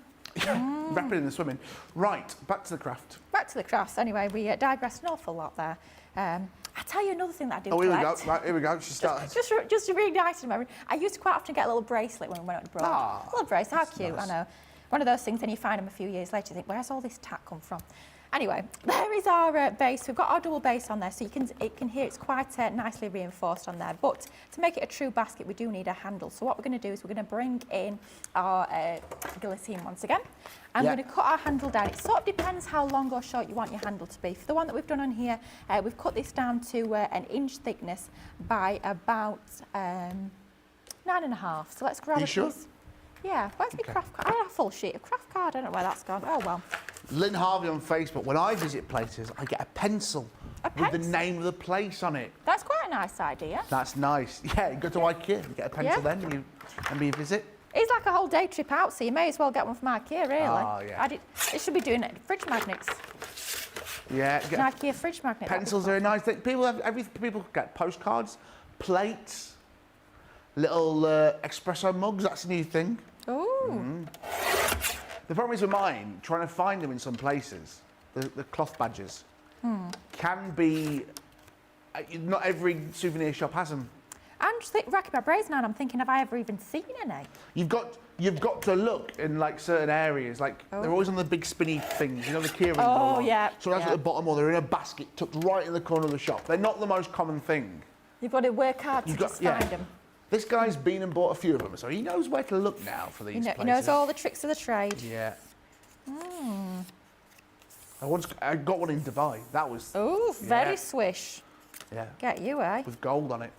Rapid in the swimming. Right, back to the craft. Back to the crafts. Anyway, we digressed an awful lot there. I tell you another thing that I do Oh, here we collect. go. Right, here we go. She started. Just to reignite in memory. I used to quite often get a little bracelet when we went abroad. Ah, A little bracelet, how cute, nice. I know. One of those things, then you find them a few years later, you think, where's all this tack come from? Anyway, there is our base. We've got our double base on there, so you can hear it's quite nicely reinforced on there. But to make it a true basket, we do need a handle. So what we're going to do is we're going to bring in our guillotine once again. I'm going to cut our handle down. It sort of depends how long or short you want your handle to be. For the one that we've done on here, we've cut this down to an inch thickness by about 9.5. So let's grab a piece. Yeah, where's my craft card? I had a full sheet of craft card. I don't know where that's gone. Oh, well. Lynn Harvey on Facebook. When I visit places, I get a pencil with the name of the place on it. That's quite a nice idea. That's nice. Yeah, you go to IKEA, you get a pencil then, and you visit. It's like a whole day trip out, so you may as well get one from IKEA, really. Oh, yeah. It should be doing it. Fridge magnets. Yeah. An IKEA fridge magnet. Pencils are a nice thing. People get postcards, plates, little espresso mugs. That's a new thing. Ooh. The problem is with mine, trying to find them in some places, the cloth badges, can be. Not every souvenir shop has them. I'm just racking my brains now, and I'm thinking, have I ever even seen any? You've got to look in like certain areas. Like they're always on the big spinny things, you know, the keyring. Oh, yeah. So that's at the bottom, or they're in a basket tucked right in the corner of the shop. They're not the most common thing. You've got to work hard to just find them. This guy's been and bought a few of them, so he knows where to look now for these places. He knows all the tricks of the trade. Yeah. I got one in Dubai. That was. Oh, very swish. Yeah. Get you, eh? With gold on it.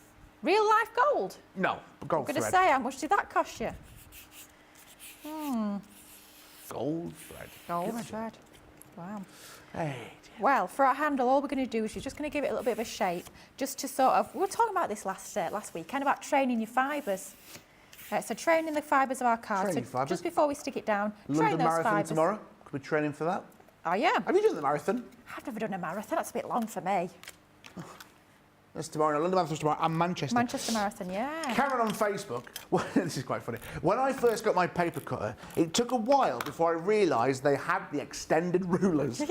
Real life gold? No, gold I'm thread. going to say, how much did that cost you? Gold thread. Gold thread. Wow. Hey. Well, for our handle, all we're going to do is you're just going to give it a little bit of a shape, just to sort of. We were talking about this last week, kind of about training your fibres. So training the fibres of our card. Training So fibres. just before we stick it down, train London those Marathon fibres. tomorrow. Could we train for that? Oh yeah. Have you done the marathon? I've never done a marathon. That's a bit long for me. That's tomorrow. No, London Marathon's tomorrow. And Manchester. Manchester Marathon, yeah. Karen on Facebook. Well, this is quite funny. When I first got my paper cutter, it took a while before I realised they had the extended rulers.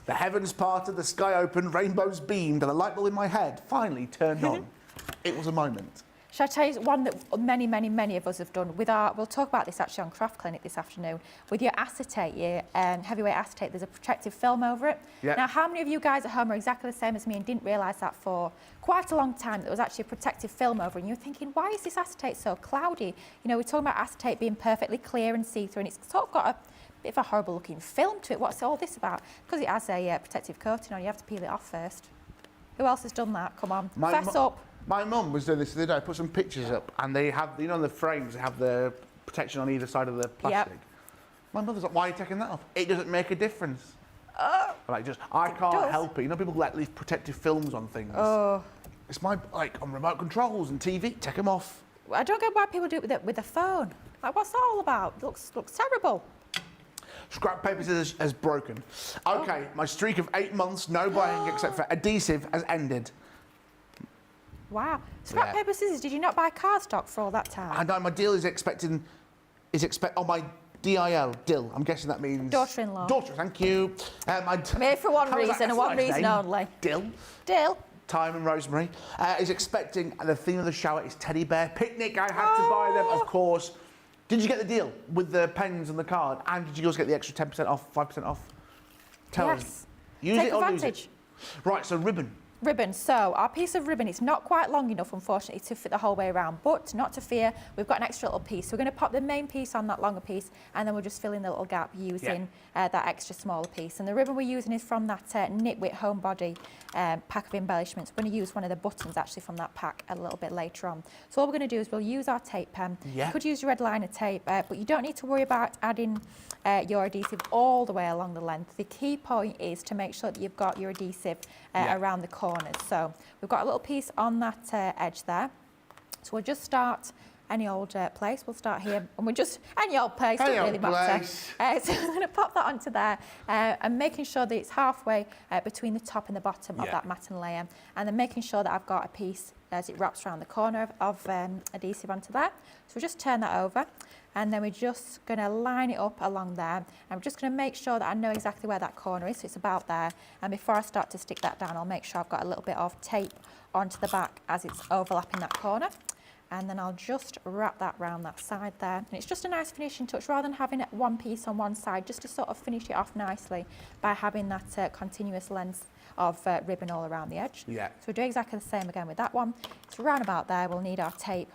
The heavens parted, the sky opened, rainbows beamed, and the light bulb in my head finally turned on. It was a moment. Shall I tell you one that many, many, many of us have done with our, we'll talk about this actually on Craft Clinic this afternoon, with your acetate, your heavyweight acetate, there's a protective film over it. Yep. Now, how many of you guys at home are exactly the same as me and didn't realise that for quite a long time, there was actually a protective film over it, and you're thinking, why is this acetate so cloudy? You know, we're talking about acetate being perfectly clear and see-through, and it's sort of got a bit of a horrible looking film to it. What's all this about? Because it has a protective coating on, you have to peel it off first. Who else has done that? Come on, fess up. My mum was doing this the other day. I put some pictures up, and they have, you know, on the frames, they have the protection on either side of the plastic. Yep. My mother's like, why are you taking that off? It doesn't make a difference. Like, I can't does. help it. You know, people let these protective films on things. Oh. It's on remote controls and TV, take them off. I don't get why people do it with a phone. Like, what's that all about? It looks terrible. Scrap paper scissors has broken. Okay, my streak of 8 months, no buying except for adhesive, has ended. Wow. Scrap paper scissors, did you not buy cardstock for all that time? I know, my deal is my DIL, dill. I'm guessing that means... Daughter-in-law. Daughter, thank you. I'm here for one reason and one reason only. Dill. Dill. Thyme and rosemary. Is expecting, the theme of the shower is teddy bear picnic. I had to buy them, of course. Did you get the deal with the pens and the card? And did you also get the extra 10% off, 5% off? Tell us. Use Take it or lose advantage. it. Right, so ribbon. Ribbon. So our piece of ribbon, it's not quite long enough, unfortunately, to fit the whole way around, but not to fear, we've got an extra little piece. So we're going to pop the main piece on that longer piece, and then we'll just fill in the little gap using that extra smaller piece. And the ribbon we're using is from that Knitwit Homebody pack of embellishments. We're going to use one of the buttons actually from that pack a little bit later on. So all we're going to do is we'll use our tape pen. Yeah. You could use your red liner tape, but you don't need to worry about adding your adhesive all the way along the length. The key point is to make sure that you've got your adhesive around the corners. So we've got a little piece on that edge there. So we'll just start any old place. We'll start here, and we'll just, any old place, doesn't really matter. So I'm going to pop that onto there, and making sure that it's halfway between the top and the bottom of that matting layer, and then making sure that I've got a piece as it wraps around the corner of adhesive onto there. So we'll just turn that over, and then we're just going to line it up along there, and I'm just going to make sure that I know exactly where that corner is, so it's about there. And before I start to stick that down, I'll make sure I've got a little bit of tape onto the back as it's overlapping that corner. And then I'll just wrap that round that side there. And it's just a nice finishing touch, rather than having one piece on one side, just to sort of finish it off nicely by having that continuous length of ribbon all around the edge. Yeah. So we'll do exactly the same again with that one. It's round about there. We'll need our tape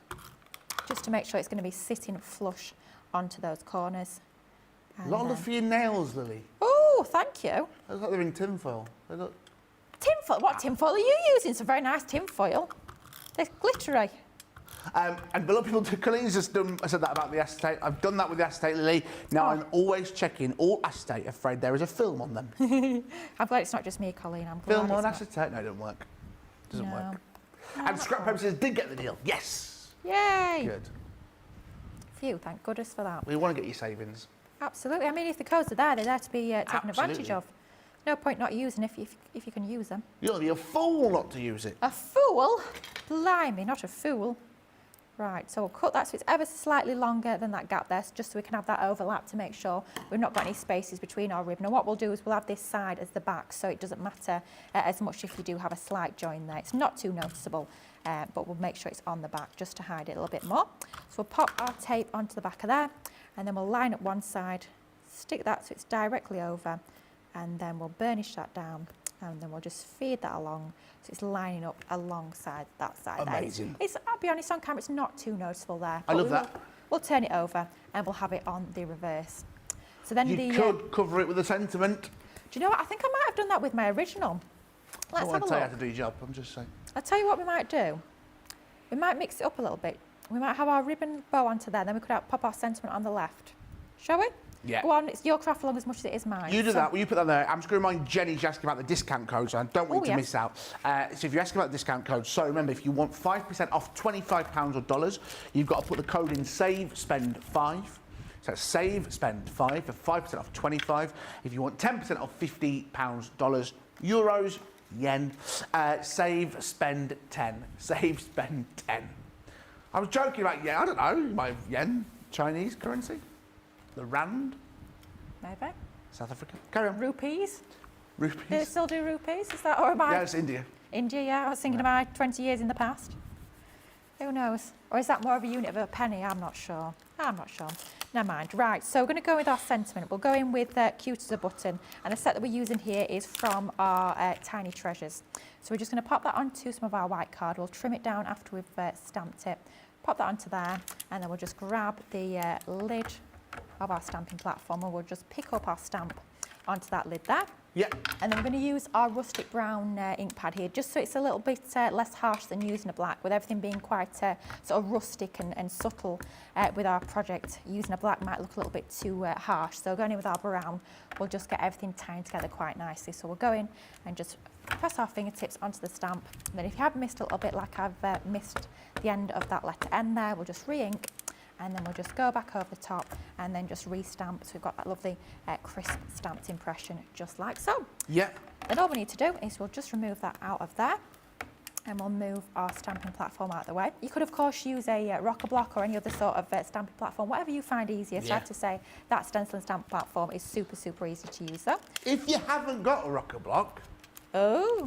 just to make sure it's going to be sitting flush onto those corners. A lot of love for your nails, Lily. Oh, thank you. They look like they're in tinfoil. They look... Tinfoil? What tinfoil are you using? Some very nice tinfoil. They're glittery. And a lot of people, Colleen's just done, I said that about the acetate. I've done that with the acetate, Lily. Now I'm always checking all acetate, afraid there is a film on them. I'm glad it's not just me, Colleen. I'm glad Film on it's acetate? No, it doesn't work. Doesn't No. work. And scrap paper scissors did get the deal. Yes. Yay! Good. Phew, thank goodness for that. We want to get your savings. Absolutely. I mean, if the codes are there, they're there to be taken advantage Absolutely. of. No point not using if you can use them. You'll be a fool not to use it. A fool? Blimey, not a fool. Right, so we'll cut that so it's ever so slightly longer than that gap there, just so we can have that overlap to make sure we've not got any spaces between our ribbon. And what we'll do is we'll have this side as the back, so it doesn't matter as much if you do have a slight join there. It's not too noticeable, but we'll make sure it's on the back just to hide it a little bit more. So we'll pop our tape onto the back of there, and then we'll line up one side, stick that so it's directly over, and then we'll burnish that down, and then we'll just feed that along so it's lining up alongside that side. Amazing. It's, I'll be honest, on camera it's not too noticeable there. I but love that. We'll turn it over and we'll have it on the reverse. So then You could cover it with a sentiment. do you know what? I think I might have done that with my original. I Let's don't have want a to tell you look. how to do your job, I'm just saying. I'll tell you what we might do. We might mix it up a little bit. We might have our ribbon bow onto there, then we could pop our sentiment on the left. Shall we? Yeah. Go on, it's your craft along as much as it is mine. You do So- that. Will you put that there? I'm just going to remind Jenny to ask about the discount code, so I don't want Oh, you to yes. miss out. So if you're asking about the discount code, so remember, if you want 5% off £25 or dollars, you've got to put the code in SAVE SPEND 5. So that's SAVE SPEND 5 for 5% off 25. If you want 10% off £50, dollars, euros, yen, SAVE SPEND 10. SAVE SPEND 10. I was joking about yen. I don't know. My yen, Chinese currency, the rand, Maybe. South Africa. Carry on. Rupees. Do they Rupees? still do rupees? Is that, or am I? Yeah, it's India. India, yeah. I was thinking, am I 20 years in the past? Who knows? Or is that more of a unit of a penny? I'm not sure. Never mind. Right, so we're going to go with our sentiment. We'll go in with cute as a button. And the set that we're using here is from our Tiny Treasures. So we're just going to pop that onto some of our white card. We'll trim it down after we've stamped it. Pop that onto there. And then we'll just grab the lid of our stamping platform and we'll just pick up our stamp onto that lid there. Yeah. And then we're going to use our rustic brown ink pad here, just so it's a little bit less harsh than using a black, with everything being quite sort of rustic and subtle with our project. Using a black might look a little bit too harsh, so going in with our brown, we'll just get everything tied together quite nicely. So we'll go in and just press our fingertips onto the stamp. And then if you have missed a little bit, like I've missed the end of that letter N there, we'll just re-ink. And then we'll just go back over the top and then just re-stamp. So we've got that lovely crisp stamped impression, just like so. Yeah. Then all we need to do is we'll just remove that out of there and we'll move our stamping platform out of the way. You could, of course, use a rocker block or any other sort of stamping platform, whatever you find easiest. I have to say that stencil and stamp platform is super, super easy to use though. If you haven't got a rocker block,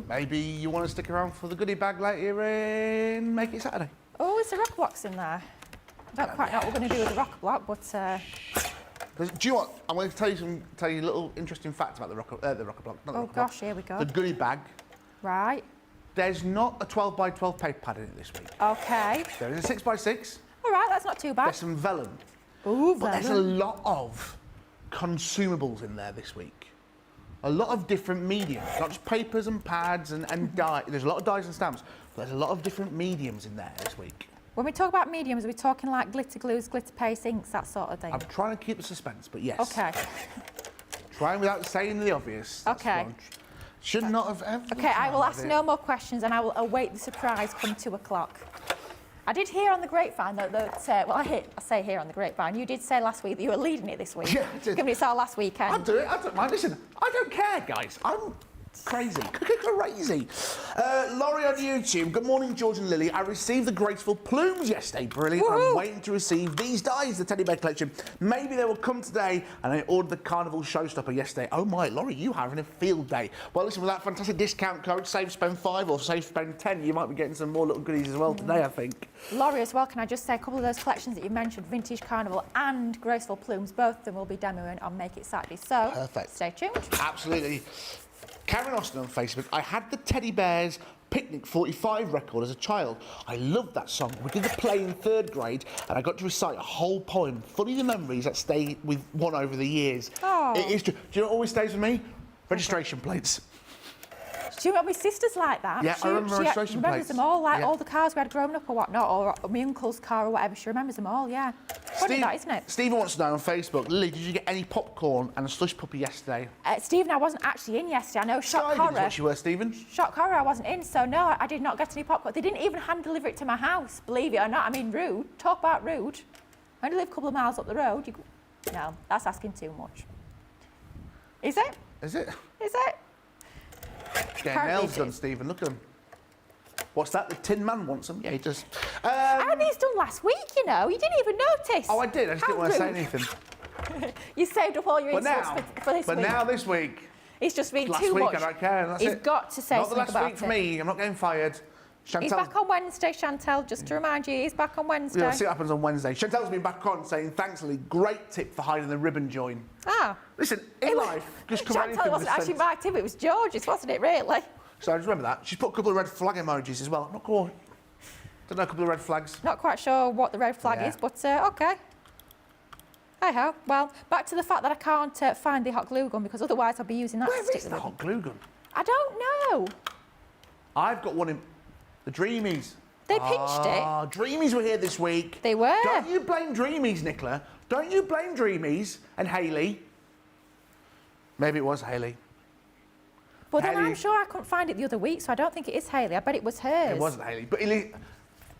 maybe you want to stick around for the goodie bag later in Make It Saturday. Oh, is there rocker blocks in there? I don't quite know what we're going to do with the rocker block, but... Do you know what? I'm going to tell you a little interesting fact about the rocker block. Not the rocker block. Here we go. The goodie bag. Right. There's not a 12 by 12 paper pad in it this week. Okay. There is a 6 by 6. All right, that's not too bad. There's some vellum. Ooh, but there's a lot of consumables in there this week. A lot of different mediums, not just papers and pads and dye. There's a lot of dyes and stamps, but there's a lot of different mediums in there this week. When we talk about mediums, are we talking like glitter glues, glitter paste, inks, that sort of thing? I'm trying to keep the suspense, but yes. Okay. Trying without saying the obvious. Okay. Should not have ever. Okay, I will ask no more questions and I will await the surprise come 2 o'clock. I did hear on the grapevine that well, I say here on the grapevine, you did say last week that you were leading it this week. Yeah, I did. Given it's our last weekend. I'll do it, I don't mind. Listen, I don't care, guys. I'm crazy. Crazy. Laurie on YouTube. Good morning, George and Lily. I received the graceful plumes yesterday. Brilliant. Woohoo. I'm waiting to receive these dies, the teddy bear collection. Maybe they will come today. And I ordered the carnival showstopper yesterday. Oh my, Laurie, you having a field day. Well, listen, with that fantastic discount code, save spend 5 or save spend 10, you might be getting some more little goodies as well today, I think. Laurie, as well, can I just say a couple of those collections that you mentioned, Vintage Carnival and Graceful Plumes, both of them will be demoing on Make It Saturday. So, perfect. Stay tuned. Absolutely. Karen Austin on Facebook. I had the Teddy Bears Picnic 45 record as a child. I loved that song. We did the play in 3rd grade and I got to recite a whole poem. Funny the memories that stay with one over the years. Oh. It is true. Do you know what always stays with me? Registration plates. Do you know my sister's like that? Yeah, I remember registration remembers plates. them all, like all the cars we had growing up or whatnot, or my uncle's car or whatever. She remembers them all, yeah. Funny that, isn't it? Stephen wants to know on Facebook, Lily, did you get any popcorn and a slush puppy yesterday? Stephen, I wasn't actually in yesterday. I know shock Excited is horror. what you were, Stephen. Shock horror, I wasn't in, so no, I did not get any popcorn. They didn't even hand deliver it to my house, believe it or not. I mean, rude. Talk about rude. I only live a couple of miles up the road. No, that's asking too much. Is it? Is it? Is it? Getting Apparently nails it done, is. Stephen. Look at him. What's that? The Tin Man wants them? Yeah, he does. I had these done last week, you know. You didn't even notice. Oh, I did. I just How didn't want to say rude. anything. You saved up all your But insults now, for this week. now this week, It's just been last too week much. I don't care. That's He's it. got to say Not the something last about week it. for me. I'm not getting fired. He's back on Wednesday, Chantel, just to remind you, he's back on Wednesday. Yeah, see what happens on Wednesday. Chantel's been back on saying, thanks, Lily. Great tip for hiding the ribbon join. Ah. Listen, in life, just come anything Chantel with wasn't a actually sense. my tip, it was George's, wasn't it, really? So I just remember that. She's put a couple of red flag emojis as well. I'm not quite. Don't know, a couple of red flags. Not quite sure what the red flag Yeah. is, but okay. Hey-ho. Well, back to the fact that I can't find the hot glue gun, because otherwise I'll be using that to Where stick is the the ribbon. hot glue gun? I don't know. I've got one in the Dreamies. They pinched it. Dreamies were here this week. They were. Don't you blame Dreamies, Nicola. Don't you blame Dreamies and Hayley. Maybe it was Hayley. But then Hayley- I'm sure I couldn't find it the other week, so I don't think it is Hayley. I bet it was hers. It wasn't Hayley. But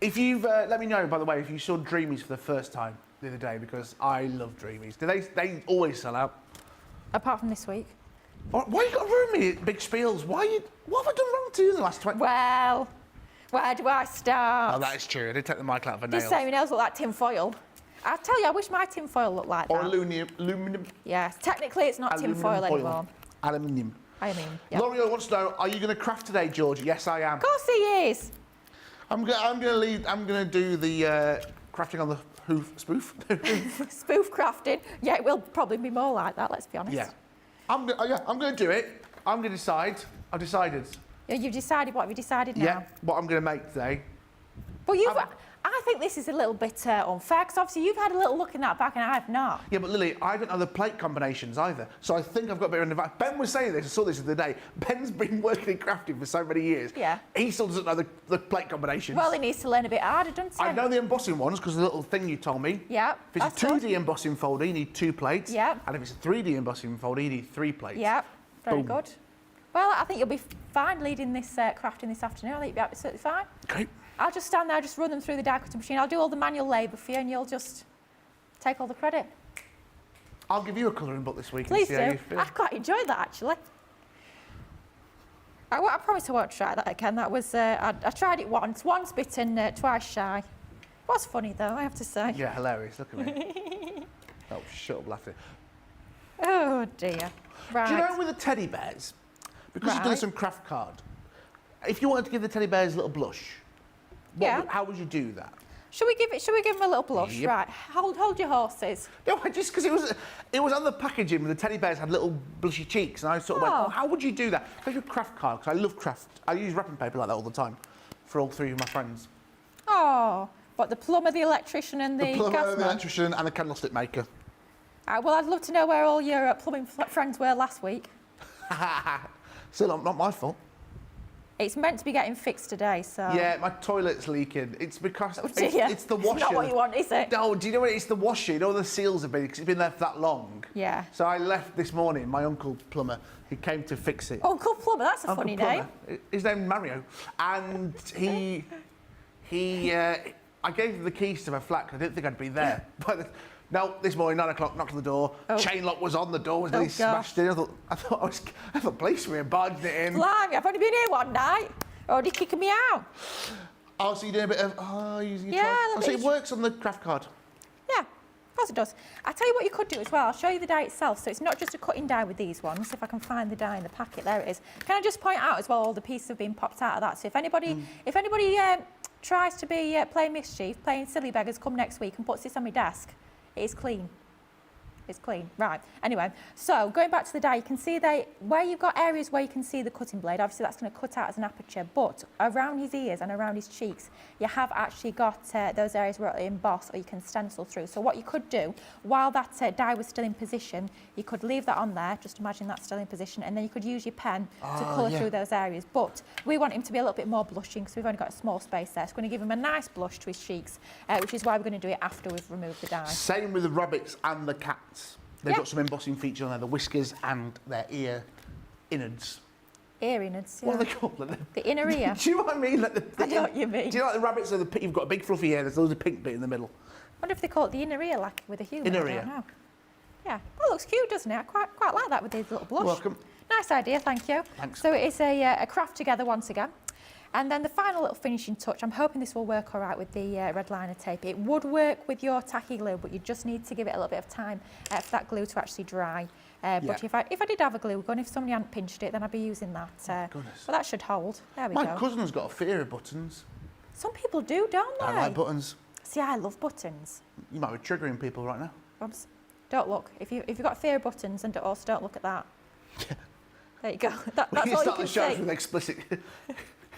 if you've, let me know, by the way, if you saw Dreamies for the first time the other day, because I love Dreamies. They always sell out. Apart from this week. Why you got to ruin me, big spiels? What have I done wrong to you in the last 20... Well, where do I start? Oh, that is true. I did take the mic out of her nails. Just say my nails look like tin foil. I tell you, I wish my tin foil looked like Or that. aluminum. Yes, technically it's not tin foil anymore. Aluminium. I mean, yeah. L'Oreal wants to know, are you going to craft today, George? Yes, I am. Of course he is. I'm going to do the crafting on the spoof. Spoof crafting. Yeah, it will probably be more like that, let's be honest. Yeah. I'm going to do it. I'm going to decide. I've decided. Yeah, you've decided. What have you decided now? Yeah, what I'm going to make today. But I think this is a little bit unfair, because obviously you've had a little look in that bag and I have not. Yeah, but Lily, I don't know the plate combinations either. So I think I've got a bit of an advantage. Ben was saying this, I saw this the other day. Ben's been working in crafting for so many years. Yeah. He still doesn't know the plate combinations. Well, he needs to learn a bit harder, doesn't he? I know the embossing ones because the little thing you told me. Yeah. If it's a 2D embossing folder, you need 2 plates. Yeah. And if it's a 3D embossing folder, you need 3 plates. Yeah, very Boom. good. Well, I think you'll be fine leading this crafting this afternoon. I think you'll be absolutely fine. Okay. I'll just stand there, just run them through the die cutting machine. I'll do all the manual labour for you and you'll just take all the credit. I'll give you a colouring book this week Please and see how do. you feel. I quite enjoyed that, actually. I promise I won't try that again. That was, I tried it once bitten, twice shy. It was funny though, I have to say. Yeah, hilarious. Look at me. Oh, shut up laughing. Oh dear. Right. Do you know with the teddy bears, because you're doing Right. some craft card, if you wanted to give the teddy bears a little blush, Yeah. how would you do that? Should we give them a little blush? Yep. Right. Hold your horses. No, just because it was on the packaging where the teddy bears had little blushy cheeks, and I sort of went, Oh. oh, how would you do that? Because your craft card, because I love craft. I use wrapping paper like that all the time for all 3 of my friends. Oh, what, the plumber, the electrician and the plumber, gasman? the electrician, and the candlestick maker. Well, I'd love to know where all your plumbing friends were last week. Still not my fault. It's meant to be getting fixed today, so... Yeah, my toilet's leaking. It's because dear. it's the washer. It's not what you want, is it? No, do you know what? It's the washer. You know the seals have been, because it's been there for that long. Yeah. So I left this morning. My uncle plumber, he came to fix it. Uncle Plumber, that's a Uncle funny Plumber. name. His name's Mario, and I gave him the keys to my flat because I didn't think I'd be there. But no, this morning 9 o'clock, knocked on the door. Oh. Chain lock was on the door, was Oh, nearly gosh. smashed in. I thought police were here, barged it in. Blimey, I've only been here one night. Already kicking me out. Oh, so you're doing a bit of using your Yeah, trial? a little So bit. it works on the craft card. Yeah, of course it does. I'll tell you what you could do as well. I'll show you the die itself. So it's not just a cutting die with these ones. If I can find the die in the packet, there it is. Can I just point out as well, all the pieces have been popped out of that. So if anybody tries to be playing mischief, playing silly beggars, come next week and puts this on my desk, it is clean. It's clean. Right. Anyway, so going back to the die, you can see where you've got areas where you can see the cutting blade, obviously that's going to cut out as an aperture, but around his ears and around his cheeks, you have actually got those areas where it'll emboss or you can stencil through. So what you could do, while that die was still in position, you could leave that on there, just imagine that's still in position, and then you could use your pen to colour through those areas. But we want him to be a little bit more blushing, because we've only got a small space there. So we're going to give him a nice blush to his cheeks, which is why we're going to do it after we've removed the die. Same with the rabbits and the cats. They've Yeah. got some embossing features on there, the whiskers and their ear innards. Ear innards, yeah. What are they called? The inner ear. Do you know what I mean? I know what you mean. Do you like the rabbits? You've got a big fluffy ear, there's loads of pink bit in the middle. I wonder if they call it the inner ear, like with a human. Inner I ear. don't know. Yeah, that looks cute, doesn't it? I quite like that with these little blush. Welcome. Nice idea, thank you. Thanks. So it is a craft together once again. And then the final little finishing touch, I'm hoping this will work all right with the red liner tape. It would work with your tacky glue, but you just need to give it a little bit of time for that glue to actually dry. But if I did have a glue gun, if somebody hadn't pinched it, then I'd be using that. Goodness. But that should hold. There we My go. cousin's got a fear of buttons. Some people do, don't they? I like buttons. See, I love buttons. You might be triggering people right now. Oops. Don't look. If you've got fear of buttons, and also don't look at that. There you go. That's We all you start can the show see. with explicit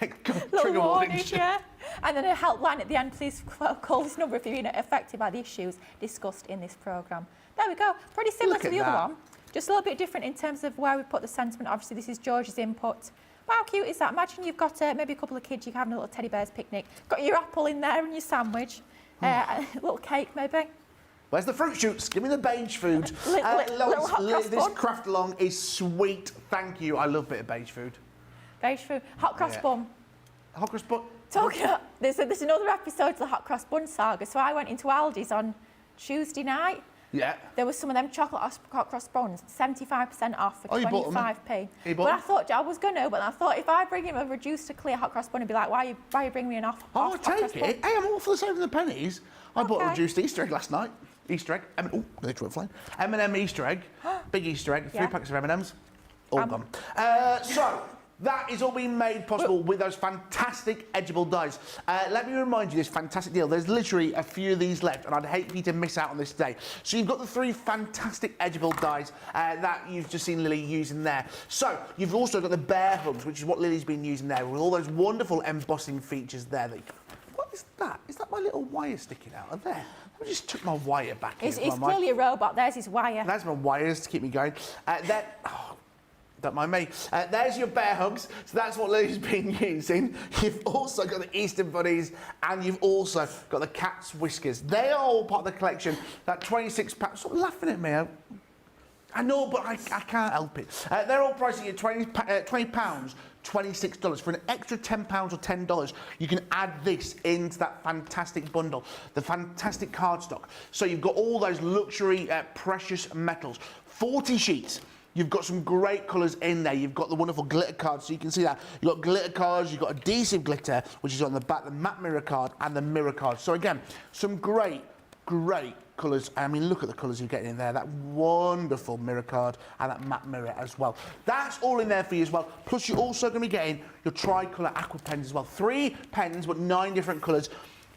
Little trigger warning, warnings. yeah. And then a helpline at the end. Please call this number if you're affected by the issues discussed in this programme. There we go. Pretty similar Look to at the other that. one. Just a little bit different in terms of where we put the sentiment. Obviously, this is George's input. Wow, how cute is that? Imagine you've got maybe a couple of kids, you're having a little teddy bear's picnic. Got your apple in there and your sandwich. A little cake, maybe. Where's the fruit shoots? Give me the beige food. Little hot cross this bun. craft along is sweet. Thank you. I love a bit of beige food. Beige food. Hot cross Yeah. bun. Hot cross bun. Talking about, there's another episode to the hot cross bun saga. So I went into Aldi's on Tuesday night. Yeah. There was some of them chocolate hot cross buns, 75% off for Oh, you bought them, 25p. You bought But I them? thought I was gonna, but I thought if I bring him a reduced to clear hot cross bun, he'd be like, why are you bringing me an off? Oh, off hot cross take bun? it. Hey, I'm all for the saving the pennies. I bought a Okay. reduced Easter egg last night. Easter egg. Oh, they threw it flying. M&M Easter egg. Big Easter egg. 3 Yeah. packs of M&Ms. All gone. So, that is all being made possible with those fantastic edgeable dies. Let me remind you this fantastic deal. There's literally a few of these left, and I'd hate for you to miss out on this day. So you've got the 3 fantastic edgeable dies that you've just seen Lily using there. So you've also got the bear hugs, which is what Lily's been using there, with all those wonderful embossing features there. What is that? Is that my little wire sticking out of there? I just took my wire back. It's clearly a robot. There's his wire. That's my wires to keep me going. Don't mind me. There's your bear hugs. So that's what Lily's been using. You've also got the Easter bunnies, and you've also got the cat's whiskers. They are all part of the collection. That £26. Stop laughing at me. I know, but I can't help it. They're all pricing at £20, $26. For an extra £10 or $10, you can add this into that fantastic bundle, the fantastic cardstock. So you've got all those luxury precious metals, 40 sheets. You've got some great colours in there. You've got the wonderful glitter cards, so you can see that. You've got glitter cards, you've got adhesive glitter, which is on the back, the matte mirror card, and the mirror card. So again, some great colours. I mean, look at the colours you're getting in there. That wonderful mirror card and that matte mirror as well. That's all in there for you as well. Plus, you're also going to be getting your tricolour aqua pens as well. 3 pens, but 9 different colours.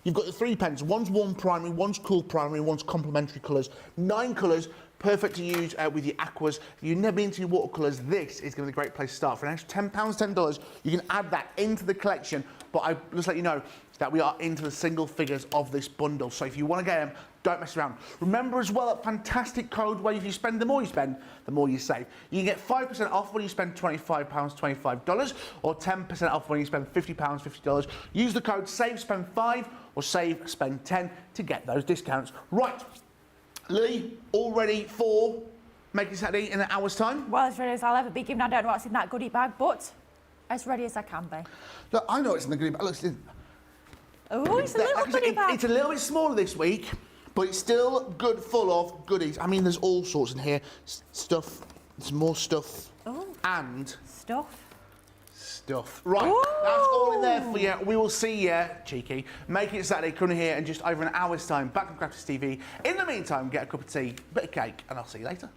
You've got the 3 pens. One's warm primary, one's cool primary, one's complementary colours. 9 colours. Perfect to use with your aquas. If you've never been into your watercolours, this is going to be a great place to start. For an extra £10, $10, you can add that into the collection. But I just let you know that we are into the single figures of this bundle. So if you want to get them, don't mess around. Remember as well that fantastic code where if you spend, the more you spend, the more you save. You can get 5% off when you spend £25, $25, or 10% off when you spend £50, $50. Use the code SAVE SPEND 5 or SAVE SPEND 10 to get those discounts. Right. Lily, all ready for Making Saturday in an hour's time? Well, as ready as I'll ever be, given I don't know what's in that goodie bag, but as ready as I can be. Look, I know it's in the goodie bag. Look, Oh, it's a little goodie bag. It's a little bit smaller this week, but it's still good, full of goodies. I mean, there's all sorts in here. Stuff, there's more stuff, and... Stuff. Right, Ooh. That's all in there for you. We will see you, cheeky, Making It Saturday, coming here in just over an hour's time, back on Crafters TV. In the meantime, get a cup of tea, bit of cake, and I'll see you later.